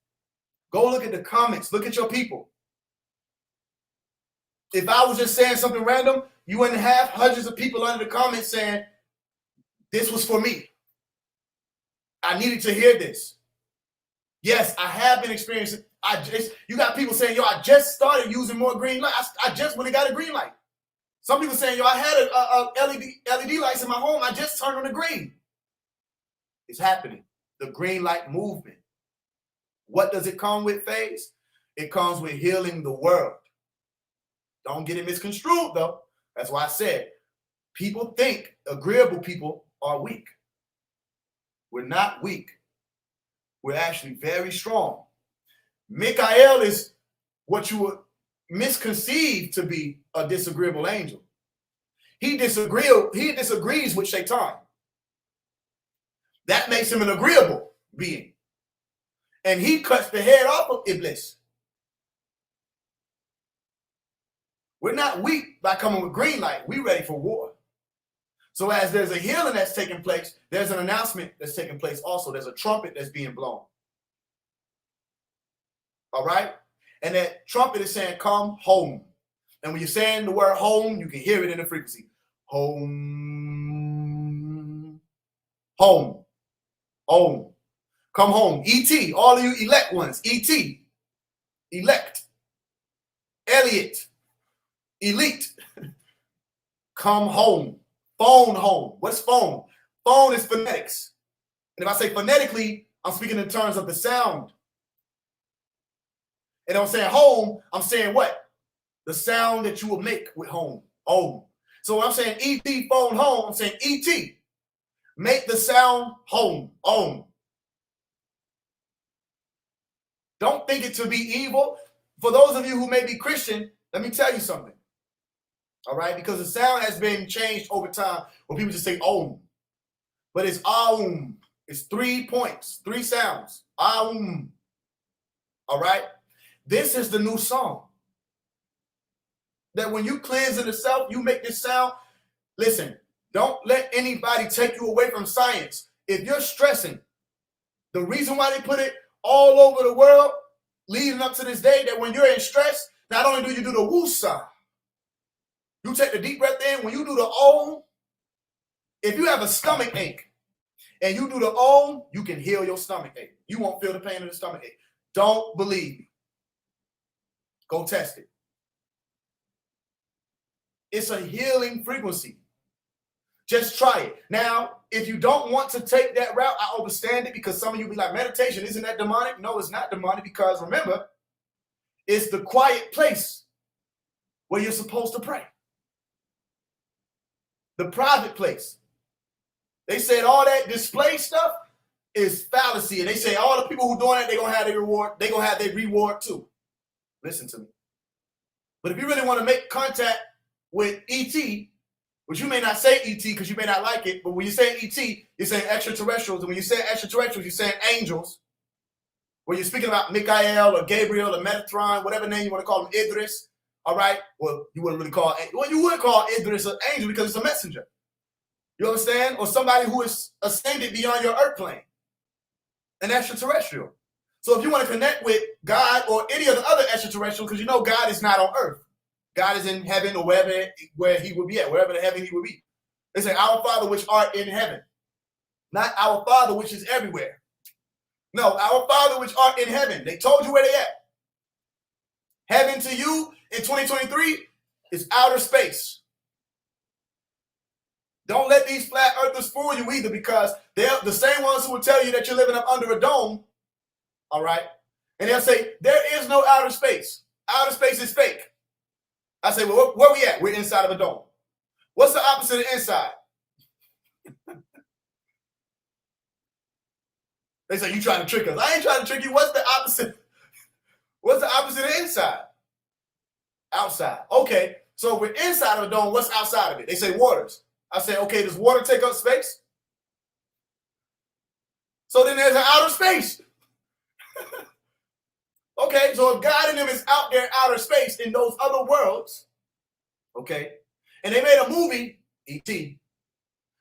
Speaker 6: Go look at the comments. Look at your people. if I was just saying something random, you wouldn't have hundreds of people under the comments saying, this was for me. I needed to hear this. Yes, I have been experiencing. You got people saying, yo, I just started using more green light. I just when got a green light. Some people saying, yo, I had a LED lights in my home. I just turned on the green. It's happening. The green light movement. What does it come with, Faise? It comes with healing the world. Don't get it misconstrued, though. That's why I said, people think agreeable people are weak. We're not weak. We're actually very strong. Michael is what you would misconceive to be a disagreeable angel. He disagrees with Shaitan. That makes him an agreeable being. And he cuts the head off of Iblis. We're not weak by coming with green light. We're ready for war. So as there's a healing that's taking place, there's an announcement that's taking place also. There's a trumpet that's being blown. All right? And that trumpet is saying, come home. And when you're saying the word home, you can hear it in the frequency. Home. Home. Home. Come home. E.T. All of you elect ones. E.T. Elect. Elliot. Elite. Come home. Phone home. What's phone? Phone is phonetics. And if I say phonetically, I'm speaking in terms of the sound. And I'm saying home, I'm saying what? The sound that you will make with home. Home. So when I'm saying E.T. phone home, I'm saying E.T. Make the sound home. Home. Don't think it to be evil. For those of you who may be Christian, let me tell you something. All right? Because the sound has been changed over time where people just say Om. But it's Aum. It's 3 points, 3 sounds. Aum. All right? This is the new song. That when you cleanse in the self, you make this sound. Listen, don't let anybody take you away from science. If you're stressing, the reason why they put it all over the world leading up to this day, that when you're in stress, not only do you do the woo-sa, you take the deep breath in. When you do the Om, if you have a stomach ache and you do the Om, you can heal your stomach ache. You won't feel the pain of the stomach ache. Don't believe me. Go test it. It's a healing frequency. Just try it. Now, if you don't want to take that route, I understand it, because some of you be like, meditation, isn't that demonic? No, it's not demonic, because remember, it's the quiet place where you're supposed to pray. The private place. They said all that display stuff is fallacy. And they say all the people who doing that, they're going to have their reward. They're going to have their reward too. Listen to me. But if you really want to make contact with E.T., which you may not say E.T. because you may not like it, but when you say E.T., you're saying extraterrestrials. And when you say extraterrestrials, you're saying angels. When you're speaking about Michael or Gabriel or Metatron, whatever name you want to call them, Idris. All right. Well, you wouldn't really call it. Well, you would call Idris an angel because it's a messenger. You understand? Or somebody who is ascended beyond your earth plane. An extraterrestrial. So if you want to connect with God or any of the other extraterrestrials, because you know God is not on earth. God is in heaven, or where he would be at, wherever the heaven he would be. They say, our Father which art in heaven. Not our Father which is everywhere. No, our Father which art in heaven. They told you where they at. Heaven to you in 2023 is outer space. Don't let these flat earthers fool you either, because they're the same ones who will tell you that you're living up under a dome. All right. And they'll say, there is no outer space. Outer space is fake. I say, well, where we at? We're inside of a dome. What's the opposite of inside? They say, you trying to trick us. I ain't trying to trick you. What's the opposite? What's the opposite of inside? Outside. Okay. So if we're inside of a dome, what's outside of it? They say waters. I say, okay, does water take up space? So then there's an outer space. Okay, so if God in them is out there, outer space, in those other worlds, okay, and they made a movie, E.T.,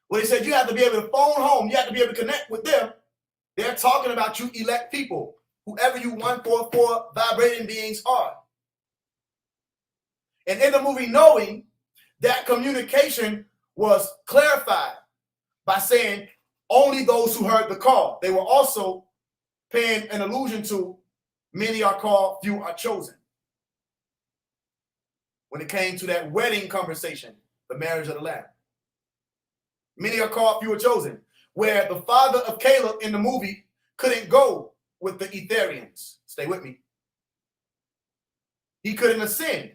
Speaker 6: where they said you have to be able to phone home, you have to be able to connect with them. They're talking about you elect people, whoever you 144 vibrating beings are. And in the movie Knowing, that communication was clarified by saying only those who heard the call. They were also paying an allusion to many are called, few are chosen. When it came to that wedding conversation, the marriage of the Lamb. Many are called, few are chosen. Where the father of Caleb in the movie couldn't go with the Etherians. Stay with me. He couldn't ascend.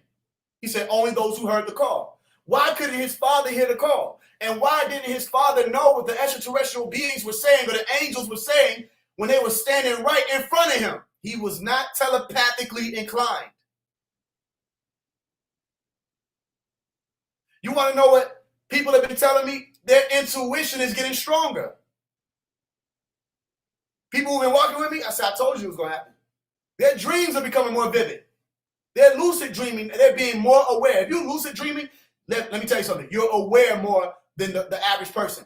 Speaker 6: He said only those who heard the call. Why couldn't his father hear the call? And why didn't his father know what the extraterrestrial beings were saying or the angels were saying when they were standing right in front of him? He was not telepathically inclined. You want to know what people have been telling me? Their intuition is getting stronger. People who've been walking with me, I said, I told you it was going to happen. Their dreams are becoming more vivid. They're lucid dreaming. They're being more aware. If you're lucid dreaming, let me tell you something. You're aware more than the average person.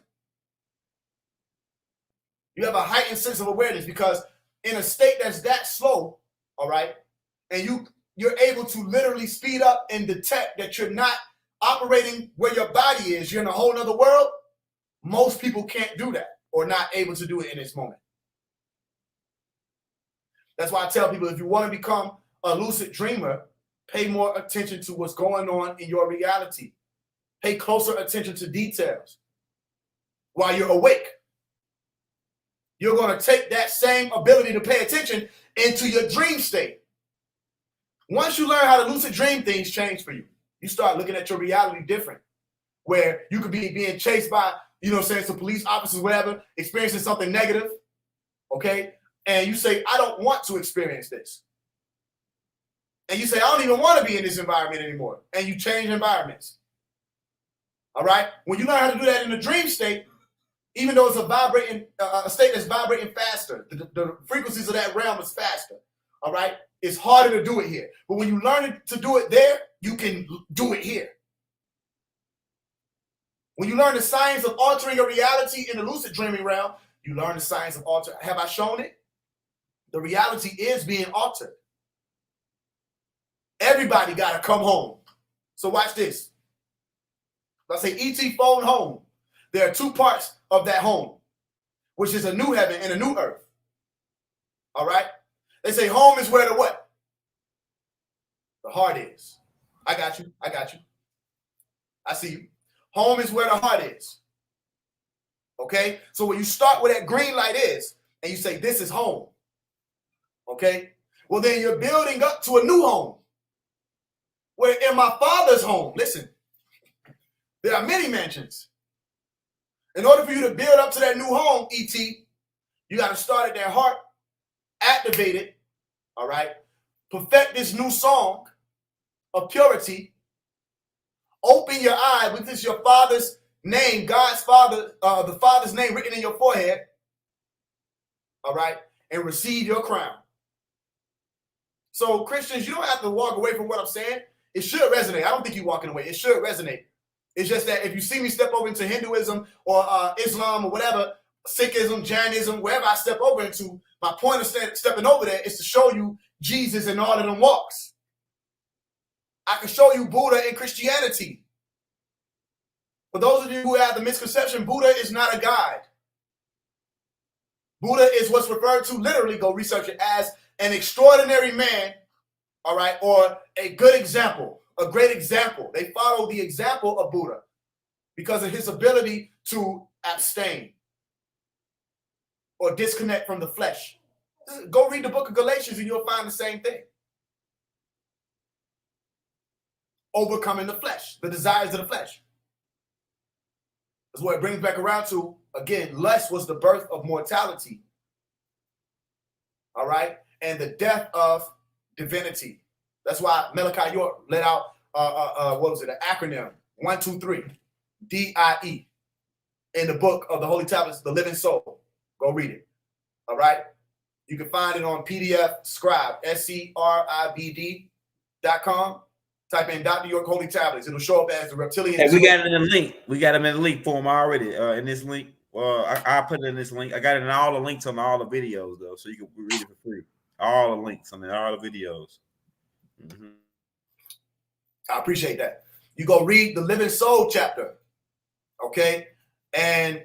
Speaker 6: You have a heightened sense of awareness because in a state that's that slow, all right, and you're able to literally speed up and detect that you're not operating where your body is, you're in a whole nother world. Most people can't do that or not able to do it in this moment. That's why I tell people, if you want to become a lucid dreamer, pay more attention to what's going on in your reality. Pay closer attention to details while you're awake. You're going to take that same ability to pay attention into your dream state. Once you learn how to lucid dream, things change for you. You start looking at your reality different, where you could be being chased by, some police officers, whatever, experiencing something negative, okay? And you say, I don't want to experience this. And you say, I don't even want to be in this environment anymore. And you change environments. All right? When you learn how to do that in the dream state, even though it's a state that's vibrating faster, the frequencies of that realm is faster. All right? It's harder to do it here. But when you learn to do it there, you can do it here. When you learn the science of altering your reality in the lucid dreaming realm, you learn the science of altering. Have I shown it? The reality is being altered. Everybody got to come home. So watch this. If I say E.T. phone home, there are two parts of that home, which is a new heaven and a new earth. All right? They say home is where the what? The heart is. I got you. I see you. Home is where the heart is. Okay? So when you start where that green light is, and you say, this is home. Okay? Well, then you're building up to a new home. Where in my Father's home, listen, there are many mansions. In order for you to build up to that new home, E.T., you got to start at their heart, activate it, all right? Perfect this new song of purity. Open your eye with this, your Father's name, God's Father, the Father's name written in your forehead, all right? And receive your crown. So Christians, you don't have to walk away from what I'm saying. It should resonate. I don't think you're walking away. It should resonate. It's just that if you see me step over into Hinduism or Islam or whatever, Sikhism, Jainism, wherever I step over into, my point of stepping over there is to show you Jesus in all of them walks. I can show you Buddha in Christianity. For those of you who have the misconception, Buddha is not a guide. Buddha is what's referred to, literally, go research it, as an extraordinary man, all right, or a good example, a great example. They follow the example of Buddha because of his ability to abstain or disconnect from the flesh. Go read the book of Galatians and you'll find the same thing. Overcoming the flesh, the desires of the flesh. That's what it brings back around to, again, lust was the birth of mortality. All right? And the death of divinity. That's why Malachi York let out, an acronym, 1, 2, 3, DIE, in the book of the Holy Tablets, The Living Soul. Go read it. All right? You can find it on PDF Scribe, SCRIBD.com. Type in Dr. York Holy Tablets. It'll show up as the reptilian.
Speaker 1: Hey, we got it in the link. We got them in the link form already. In this link, I put it in this link. I got it in all the links on all the videos though, so you can read it for free. All the links on all the videos. Mm-hmm.
Speaker 6: I appreciate that. You go read the Living Soul chapter, okay? And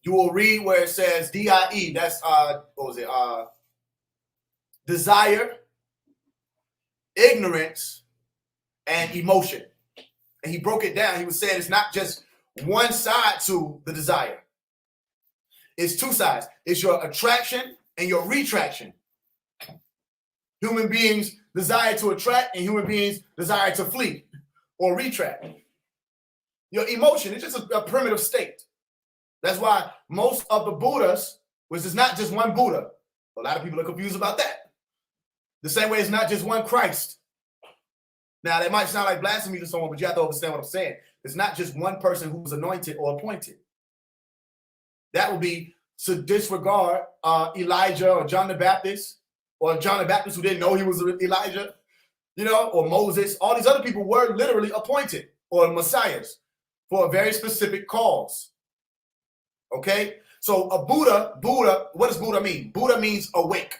Speaker 6: you will read where it says DIE. That's what was it? Desire, ignorance, and emotion. And he broke it down. He was saying it's not just one side to the desire. It's two sides. It's your attraction and your retraction. Human beings desire to attract and human beings desire to flee or retract. Your emotion, it's just a primitive state. That's why most of the Buddhas, which is not just one Buddha. A lot of people are confused about that. The same way it's not just one Christ. Now, that might sound like blasphemy to someone, but you have to understand what I'm saying. It's not just one person who was anointed or appointed. That would be to disregard Elijah or John the Baptist, or John the Baptist who didn't know he was Elijah, you know, or Moses. All these other people were literally appointed or messiahs for a very specific cause. Okay? So a Buddha, what does Buddha mean? Buddha means awake.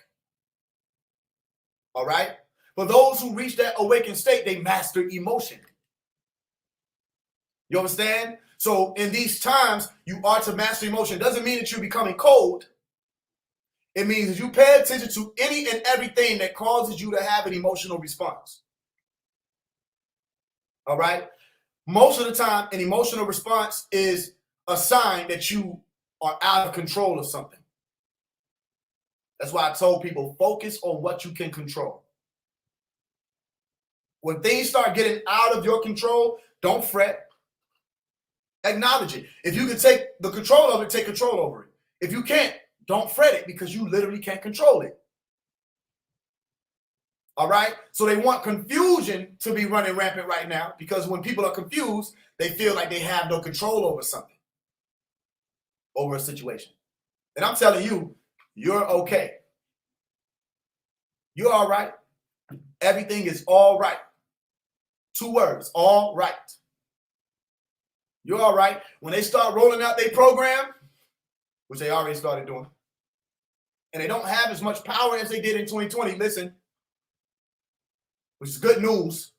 Speaker 6: All right? For those who reach that awakened state, they master emotion. You understand? So in these times, you are to master emotion. It doesn't mean that you're becoming cold. It means that you pay attention to any and everything that causes you to have an emotional response. All right? Most of the time, an emotional response is a sign that you are out of control of something. That's why I told people, focus on what you can control. When things start getting out of your control, don't fret. Acknowledge it. If you can take the control of it, take control over it. If you can't, don't fret it because you literally can't control it. All right? So they want confusion to be running rampant right now because when people are confused, they feel like they have no control over something, over a situation. And I'm telling you, you're okay. You're all right. Everything is all right. 2 words, all right. You're all right. When they start rolling out their program, which they already started doing, and they don't have as much power as they did in 2020, listen, which is good news.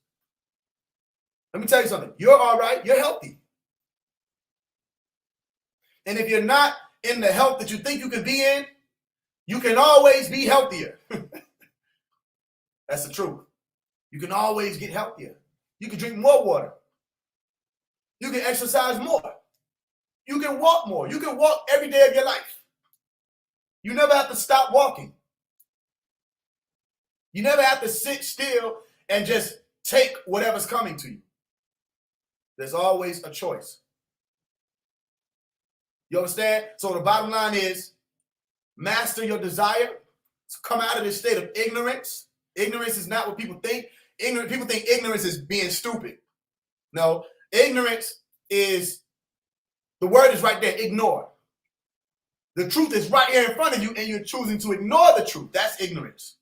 Speaker 6: Let me tell you something. You're all right. You're healthy. And if you're not in the health that you think you can be in, you can always be healthier. That's the truth. You can always get healthier. You can drink more water. You can exercise more. You can walk more. You can walk every day of your life. You never have to stop walking. You never have to sit still and just take whatever's coming to you. There's always a choice. You understand? So the bottom line is master your desire. Come out of this state of ignorance. Ignorance is not what people think. People think ignorance is being stupid. No, ignorance is, the word is right there, ignore. The truth is right here in front of you and you're choosing to ignore the truth. That's ignorance.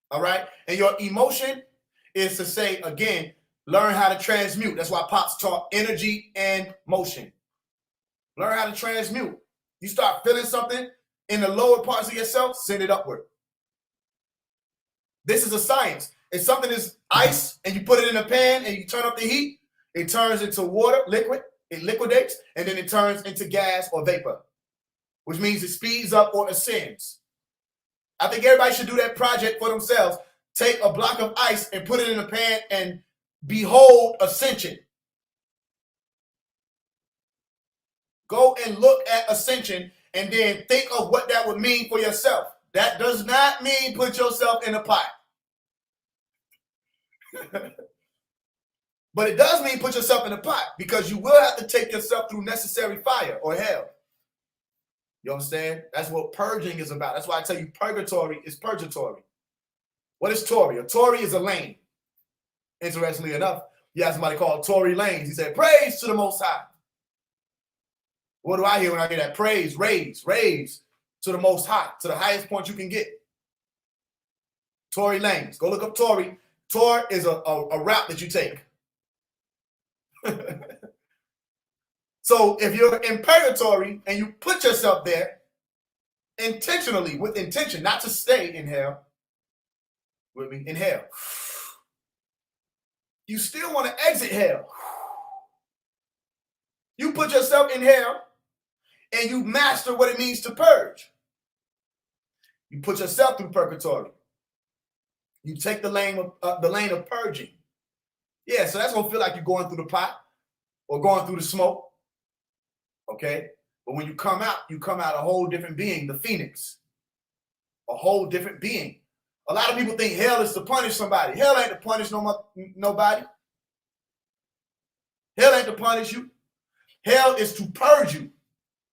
Speaker 6: All right? And your emotion is to say, again, learn how to transmute. That's why Pops taught energy and motion. Learn how to transmute. You start feeling something in the lower parts of yourself, send it upward. This is a science. If something is ice and you put it in a pan and you turn up the heat, it turns into water, liquid, it liquidates, and then it turns into gas or vapor, which means it speeds up or ascends. I think everybody should do that project for themselves. Take a block of ice and put it in a pan and behold ascension. Go and look at ascension and then think of what that would mean for yourself. That does not mean put yourself in a pot. But it does mean put yourself in a pot because you will have to take yourself through necessary fire or hell. You understand? That's what purging is about. That's why I tell you purgatory is purgatory. What is Tory? A Tory is a lane. Interestingly enough, you have somebody called Tory Lanez. He said, praise to the Most High. What do I hear when I hear that? Praise, raise to the Most High, to the highest point you can get. Tory Lanez. Go look up Tory. Tor is a route that you take. So if you're in purgatory and you put yourself there intentionally, with intention, not to stay in hell, with me, in hell, you still want to exit hell. You put yourself in hell and you master what it means to purge. You put yourself through purgatory. You take the lane of purging. Yeah, so that's gonna feel like you're going through the pot or going through the smoke. Okay, but when you come out a whole different being, the phoenix, a whole different being. A lot of people think hell is to punish somebody. Hell ain't to punish nobody. Hell ain't to punish you. Hell is to purge you.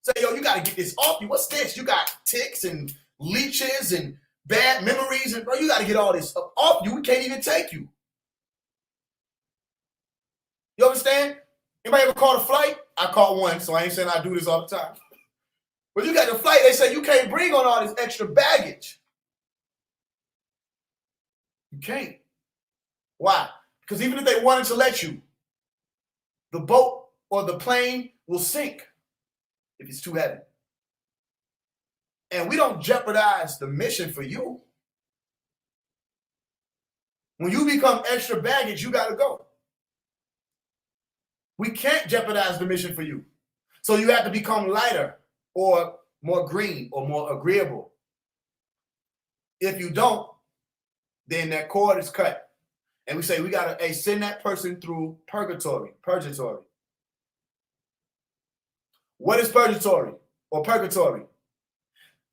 Speaker 6: Say, yo, you got to get this off you. What's this? You got ticks and leeches and bad memories. And, bro, you got to get all this off you. We can't even take you. You understand? Anybody ever caught a flight? I caught one, so I ain't saying I do this all the time. But you got the flight, they say you can't bring on all this extra baggage. You can't. Why? Because even if they wanted to let you, the boat or the plane will sink if it's too heavy. And we don't jeopardize the mission for you. When you become extra baggage, you got to go. We can't jeopardize the mission for you. So you have to become lighter or more green or more agreeable. If you don't, then that cord is cut. And we say we got to send that person through purgatory. What is purgatory or purgatory?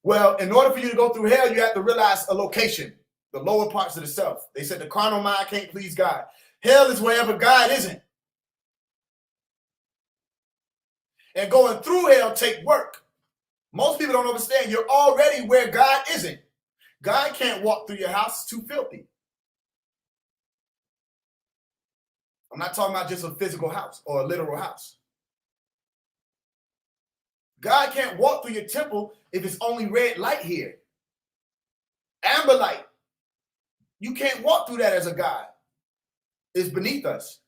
Speaker 6: Well, in order for you to go through hell, you have to realize a location, the lower parts of the self. They said the carnal mind can't please God. Hell is wherever God isn't. And going through hell take work. Most people don't understand you're already where God isn't. God can't walk through your house. It's too filthy. I'm not talking about just a physical house or a literal house. God can't walk through your temple if it's only red light here. Amber light. You can't walk through that as a God. It's beneath us.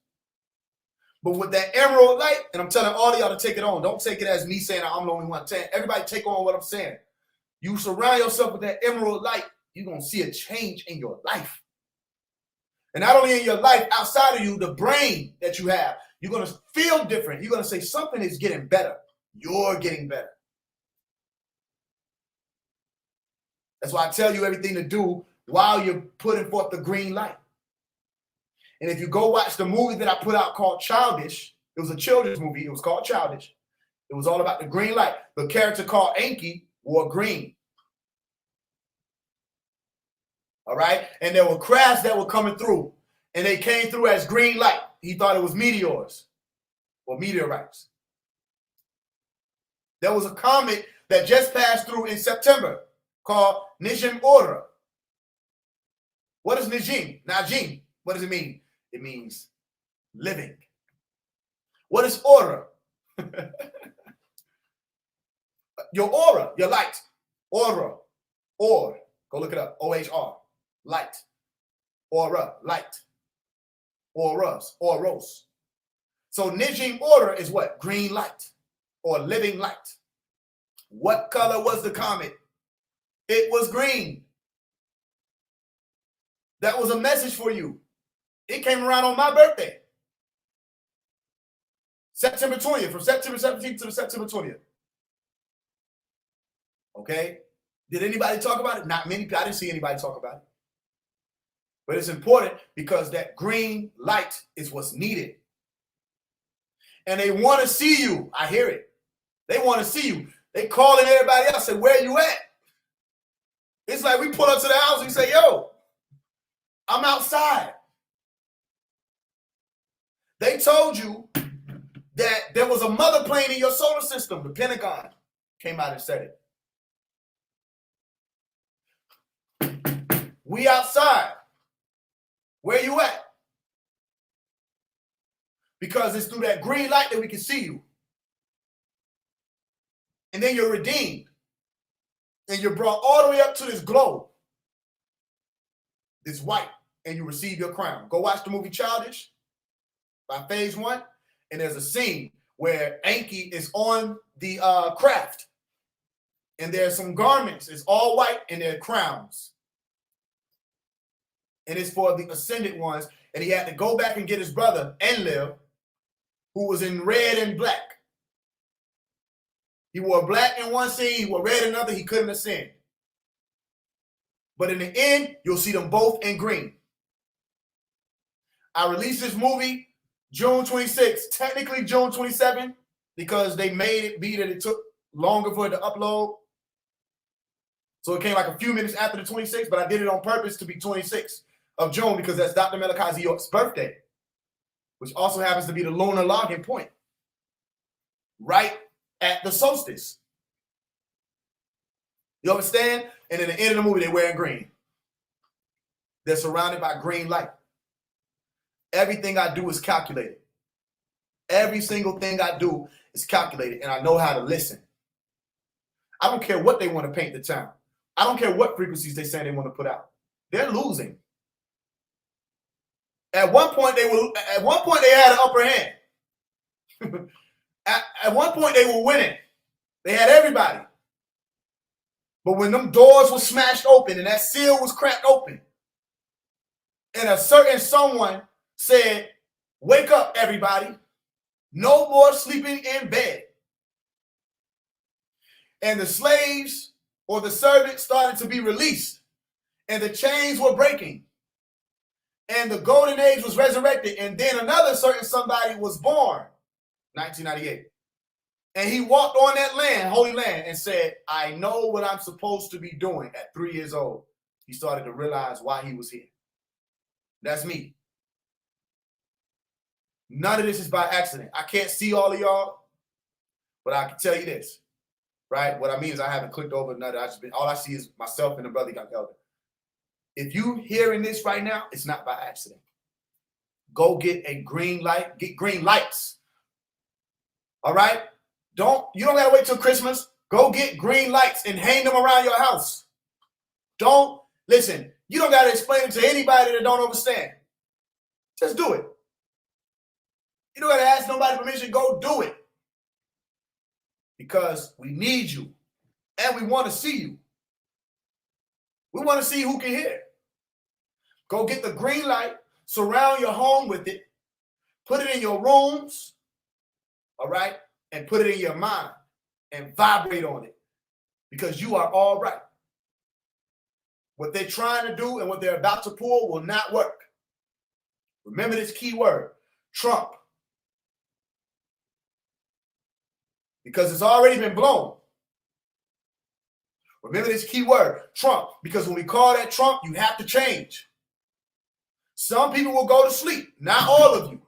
Speaker 6: But with that emerald light, and I'm telling all of y'all to take it on. Don't take it as me saying I'm the only one. Everybody take on what I'm saying. You surround yourself with that emerald light, you're going to see a change in your life. And not only in your life, outside of you, the brain that you have, you're going to feel different. You're going to say something is getting better. You're getting better. That's why I tell you everything to do while you're putting forth the green light. And if you go watch the movie that I put out called Childish, it was a children's movie. It was called Childish. It was all about the green light. The character called Anki wore green. All right? And there were crafts that were coming through. And they came through as green light. He thought it was meteors or meteorites. There was a comet that just passed through in September called Najim Ora. What is Najim? Najim. What does it mean? It means living. What is aura? Your aura, your light. Aura. Or. Go look it up. O-H-R. Light. Aura. Light. Auras. Oros. So Najim Ora is what? Green light. Or living light. What color was the comet? It was green. That was a message for you. It came around on my birthday. September 20th, from September 17th to September 20th. Okay? Did anybody talk about it? Not many. I didn't see anybody talk about it. But it's important because that green light is what's needed. And they want to see you. I hear it. They want to see you. They calling everybody else, say, where you at? It's like we pull up to the house and we say, yo, I'm outside. They told you that there was a mother plane in your solar system. The Pentagon came out and said it. We outside. Where you at? Because it's through that green light that we can see you. And then you're redeemed. And you're brought all the way up to this globe. This white. And you receive your crown. Go watch the movie Childish by Faise One. And there's a scene where Anki is on the craft. And there's some garments. It's all white and they're crowns. And it's for the ascended ones. and he had to go back and get his brother, Enlil, who was in red and black. He wore black in one scene, he wore red in another, he couldn't ascend. But in the end, you'll see them both in green. I released this movie June 26, technically June 27, because they made it be that it took longer for it to upload. So it came like a few minutes after the 26th, but I did it on purpose to be 26th of June because that's Dr. Malachi York's birthday, which also happens to be the lunar login point, right at the solstice. You understand? And at the end of the movie, they're wearing green. They're surrounded by green light. Everything I do is calculated. Every single thing I do is calculated, and I know how to listen. I don't care what they want to paint the town. I don't care what frequencies they say they want to put out. They're losing. At one point, they had an upper hand. at one point, they were winning. They had everybody. But when them doors were smashed open and that seal was cracked open, and a certain someone said, "Wake up, everybody. No more sleeping in bed." And the slaves or the servants started to be released, and the chains were breaking, and the golden age was resurrected, and then another certain somebody was born, 1998. And he walked on that land, holy land, and said, "I know what I'm supposed to be doing." At 3 years old, he started to realize why he was here. That's me. None of this is by accident. I can't see all of y'all, but I can tell you this, right? What I mean is I haven't clicked over another. All I see is myself and the brother got elder. If you hearing this right now, it's not by accident. Go get a green light. Get green lights. All right? You don't gotta wait till Christmas. Go get green lights and hang them around your house. Listen, you don't gotta explain it to anybody that don't understand. Just do it. You don't gotta ask nobody permission. Go do it. Because we need you. And we want to see you. We want to see who can hear. Go get the green light. Surround your home with it. Put it in your rooms. All right? And put it in your mind. And vibrate on it. Because you are all right. What they're trying to do and what they're about to pull will not work. Remember this key word. Trump. Because it's already been blown. Remember this key word, Trump, because when we call that Trump, you have to change. Some people will go to sleep, not all of you.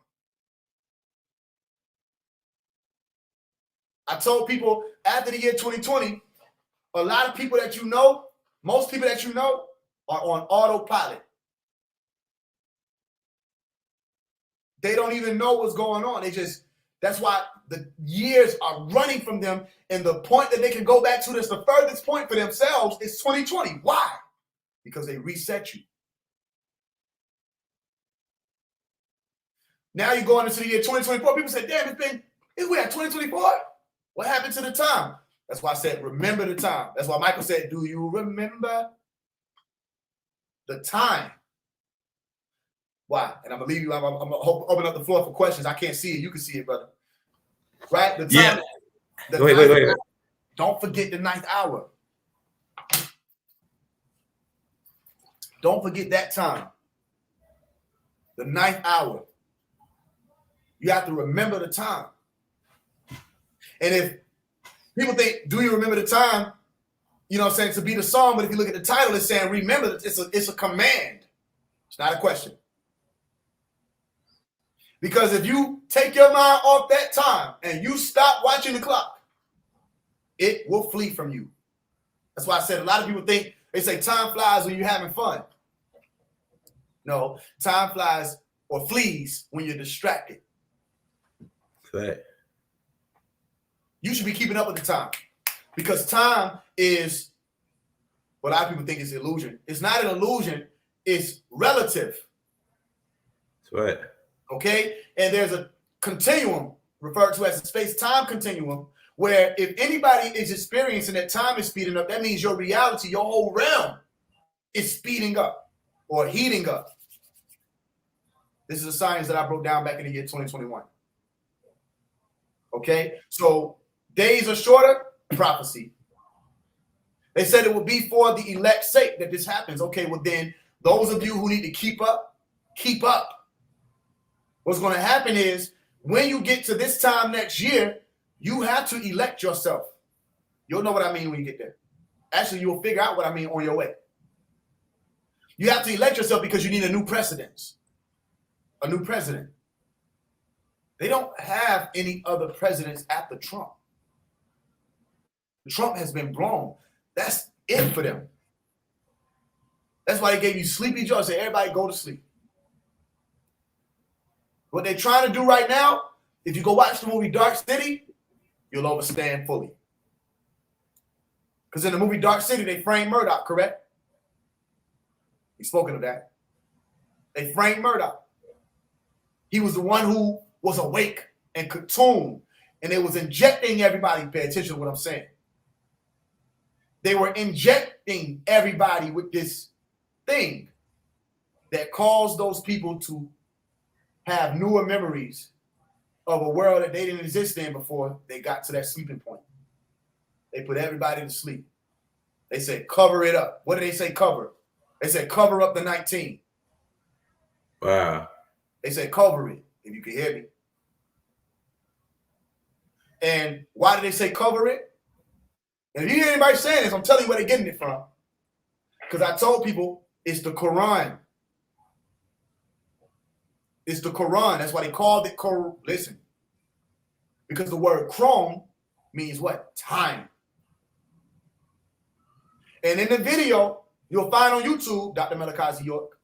Speaker 6: I told people after the year 2020, a lot of people that you know, most people that you know, are on autopilot. They don't even know what's going on. That's why the years are running from them, and the point that they can go back to that's the furthest point for themselves is 2020. Why? Because they reset you. Now you're going into the year 2024. People say, "Damn, we at 2024? What happened to the time?" That's why I said, remember the time. That's why Michael said, "Do you remember the time?" Why? And I'm gonna leave you. I'm gonna open up the floor for questions. I can't see it. You can see it, brother. Right? The time.
Speaker 1: Yeah. Wait.
Speaker 6: Don't forget the 9th hour. Don't forget that time. The 9th hour. You have to remember the time. And if people think, "Do you remember the time?" You know what I'm saying, to be the song, but if you look at the title, it's saying remember. It's a command. It's not a question. Because if you take your mind off that time and you stop watching the clock, it will flee from you. That's why I said a lot of people think, they say time flies when you're having fun. No, time flies or flees when you're distracted.
Speaker 1: Right.
Speaker 6: You should be keeping up with the time, because time is what a lot of people think is illusion. It's not an illusion. It's relative.
Speaker 1: That's right.
Speaker 6: Okay? And there's a continuum referred to as a space-time continuum where if anybody is experiencing that time is speeding up, that means your reality, your whole realm is speeding up or heating up. This is a science that I broke down back in the year 2021. Okay, so days are shorter, prophecy. They said it would be for the elect's sake that this happens. Okay, well then, those of you who need to keep up, keep up. What's going to happen is when you get to this time next year, you have to elect yourself. You'll know what I mean when you get there. Actually, you'll figure out what I mean on your way. You have to elect yourself because you need a new precedence. A new president. They don't have any other presidents after Trump. Trump has been blown. That's it for them. That's why they gave you sleepy Joe. Say everybody go to sleep. What they're trying to do right now, if you go watch the movie Dark City, you'll understand fully. Because in the movie Dark City, they framed Murdoch, correct? He's spoken of that. They framed Murdoch. He was the one who was awake and could tune, and they was injecting everybody. Pay attention to what I'm saying. They were injecting everybody with this thing that caused those people to have newer memories of a world that they didn't exist in before they got to that sleeping point. They put everybody to sleep. They said, cover it up. What did they say, cover? They said, cover up the 19.
Speaker 1: Wow.
Speaker 6: They said, cover it, if you can hear me. And why did they say cover it? And if you hear anybody saying this, I'm telling you where they're getting it from. Because I told people it's the Quran. It's the Quran. That's why they called it Quran. Listen. Because the word chrome means what? Time. And in the video, you'll find on YouTube, Dr. Melakazi York,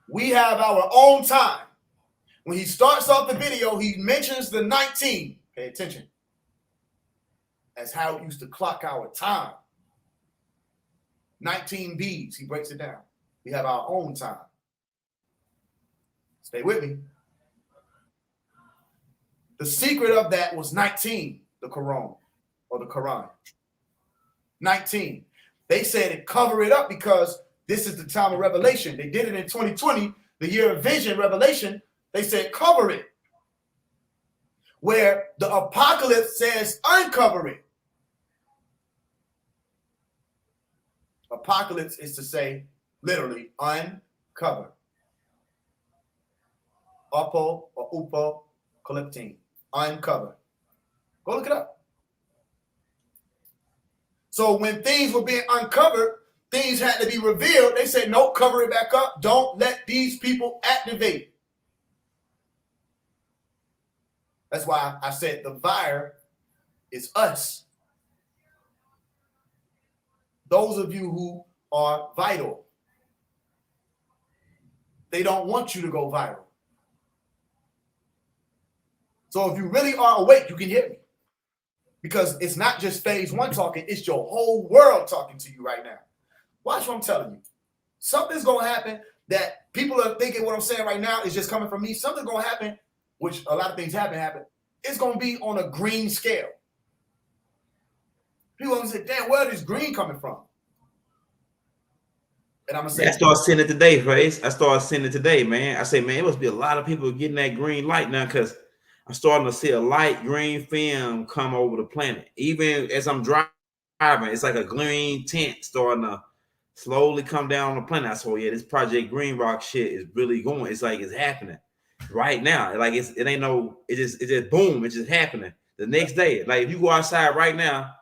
Speaker 6: we have our own time. When he starts off the video, he mentions the 19. Pay attention. That's how it used to clock our time. 19 beads. He breaks it down. We have our own time. Stay with me. The secret of that was 19, the Quran, or the Quran. 19. They said it cover it up because this is the time of revelation. They did it in 2020, the year of vision, revelation. They said cover it. Where the apocalypse says uncover it. Apocalypse is to say, literally, uncover. Upo or upo calyptine. Uncover. Go look it up. So when things were being uncovered, things had to be revealed. They said, no, cover it back up. Don't let these people activate. That's why I said the fire is us. Those of you who are vital, they don't want you to go viral. So if you really are awake, you can hear me. Because it's not just phase one talking, it's your whole world talking to you right now. Watch what I'm telling you. Something's going to happen that people are thinking what I'm saying right now is just coming from me. Something's going to happen, which a lot of things happen. It's going to be on a green scale. People are going to say, damn, where is green coming from? And I'm going to say,
Speaker 1: I started seeing it today, Faise. I started seeing it today, man. I say, man, it must be a lot of people getting that green light now because I'm starting to see a light green film come over the planet. Even as I'm driving, it's like a green tint starting to slowly come down on the planet. I said, oh, yeah, this Project Green Rock shit is really going. It's like it's happening right now. Like it ain't no, it just boom, it's just happening. The next day, like if you go outside right now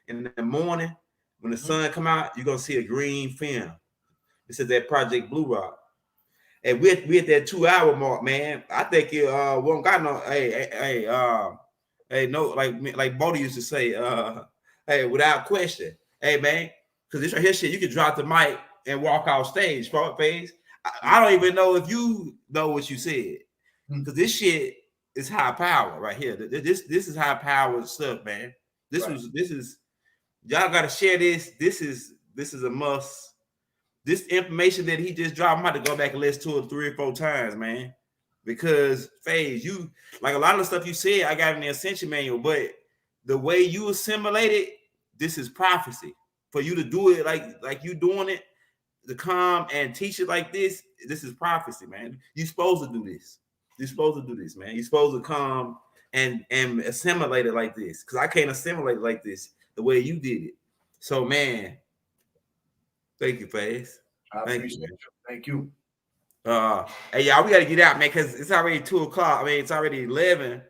Speaker 1: in the morning, when the sun come out, you're gonna see a green film. This is that Project Blue Rock. And we at that 2 hour mark, man. I think it won't got no no, like Bodie used to say, hey, without question. Hey man, because this right here shit, you can drop the mic and walk off stage, Faise. I don't even know if you know what you said. Because this shit is high power right here. This is high power stuff, man. This is y'all gotta share this. This is a must. This information that he just dropped, I'm about to go back and listen to it 3 or 4 times, man. Because Faise, you like a lot of the stuff you said, I got in the Ascension Manual, but the way you assimilate it, this is prophecy. For you to do it like you doing it, to come and teach it like this is prophecy, man. You're supposed to do this. You're supposed to do this, man. You're supposed to come and assimilate it like this, because I can't assimilate it like this the way you did it. So, man, thank you, Faise.
Speaker 6: I appreciate you. Thank you.
Speaker 1: Hey, y'all, we got to get out, man, because it's already 2:00. I mean, it's already 11.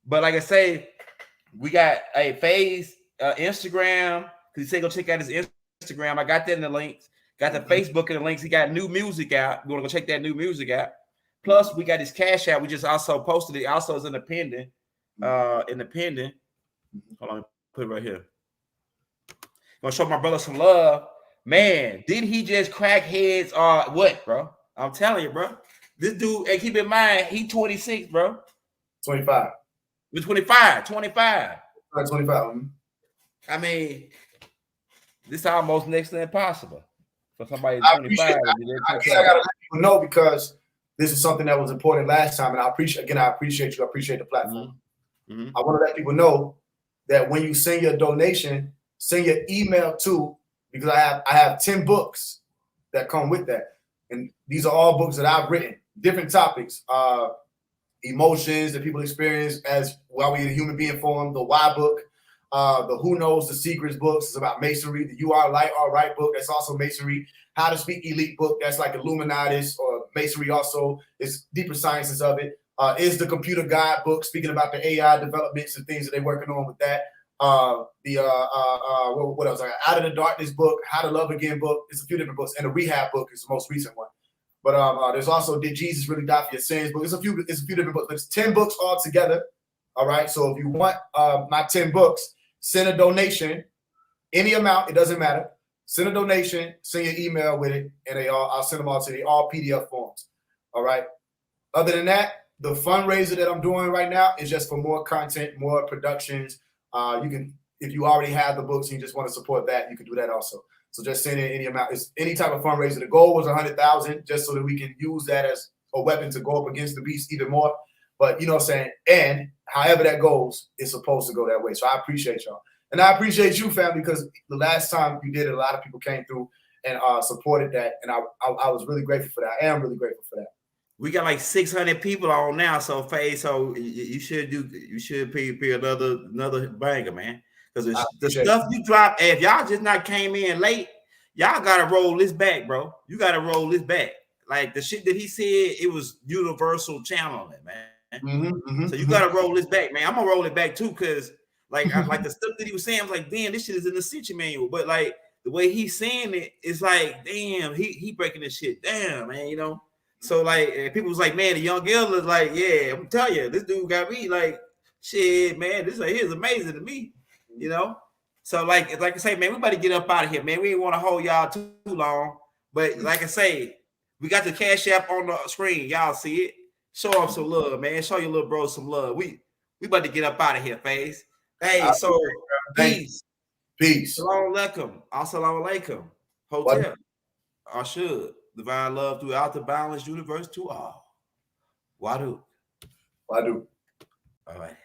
Speaker 1: But like I say, we got a Faise Instagram. Because he said go check out his Instagram. I got that in the links. Got the Facebook in the links. He got new music out. You want to go check that new music out. Plus, we got his Cash App. We just also posted it. Also, is independent. Independent. Hold on, put it right here. Gonna show my brother some love. Man, did he just crack heads or what, bro? I'm telling you, bro. This dude, and keep in mind, he 26, bro.
Speaker 6: 25.
Speaker 1: We're 25. 25.
Speaker 6: 25.
Speaker 1: I mean, this is almost next to impossible for somebody
Speaker 6: I
Speaker 1: 25.
Speaker 6: I gotta let people know, because this is something that was important last time, and I appreciate you. I appreciate the platform.
Speaker 1: Mm-hmm.
Speaker 6: I want to let people know that when you send your donation, send your email too, because I have 10 books that come with that, and these are all books that I've written, different topics, emotions that people experience as while we're a human being form. The Why book. The Who Knows the Secrets books is about masonry. The You Are Light, All Right book, that's also masonry. How to Speak Elite book, that's like Illuminatis or masonry also. It's deeper sciences of it. Is the Computer Guide book, speaking about the AI developments and things that they're working on with that. What else? I got Out of the Darkness book, How to Love Again book. It's a few different books. And the Rehab book is the most recent one. But there's also Did Jesus Really Die for Your Sins book. It's a few different books. But it's 10 books all together. All right. So if you want my 10 books, send a donation, any amount, it doesn't matter. Send a donation, send your email with it, and I'll send them all to you, all PDF forms. All right. Other than that, the fundraiser that I'm doing right now is just for more content, more productions. You can, if you already have the books and you just want to support that, you can do that also. So just send in any amount. It's any type of fundraiser. The goal was 100,000, just so that we can use that as a weapon to go up against the beast even more. But you know what I'm saying? And however that goes, it's supposed to go that way. So I appreciate y'all. And I appreciate you, family, because the last time you did it, a lot of people came through and supported that. And I was really grateful for that. I am really grateful for that.
Speaker 1: We got like 600 people on now, so Faise, so you should pay another banger, man. Because the stuff you drop, if y'all just not came in late, y'all gotta roll this back, bro. You gotta roll this back. Like the shit that he said, it was universal channeling, man. So you gotta roll this back, man. I'm gonna roll it back too, because like the stuff that he was saying, I was like, damn, this shit is in the City Manual. But like the way he's saying it, it's like, damn, he breaking this shit down, man. You know. So like people was like, man, the young girl is like, yeah, I'm telling you, this dude got me like, shit, man, this right here is amazing to me, you know. So like I say, man, we better get up out of here, man. We ain't want to hold y'all too long, but like I say, we got the Cash App on the screen. Y'all see it. Show off some love, man. Show your little bro some love. We about to get up out of here, Faise. Hey, so peace. Assalamu alaikum. Assalamu alaikum. Hotel. I should. Divine love throughout the balanced universe to all. Wadu.
Speaker 6: All right.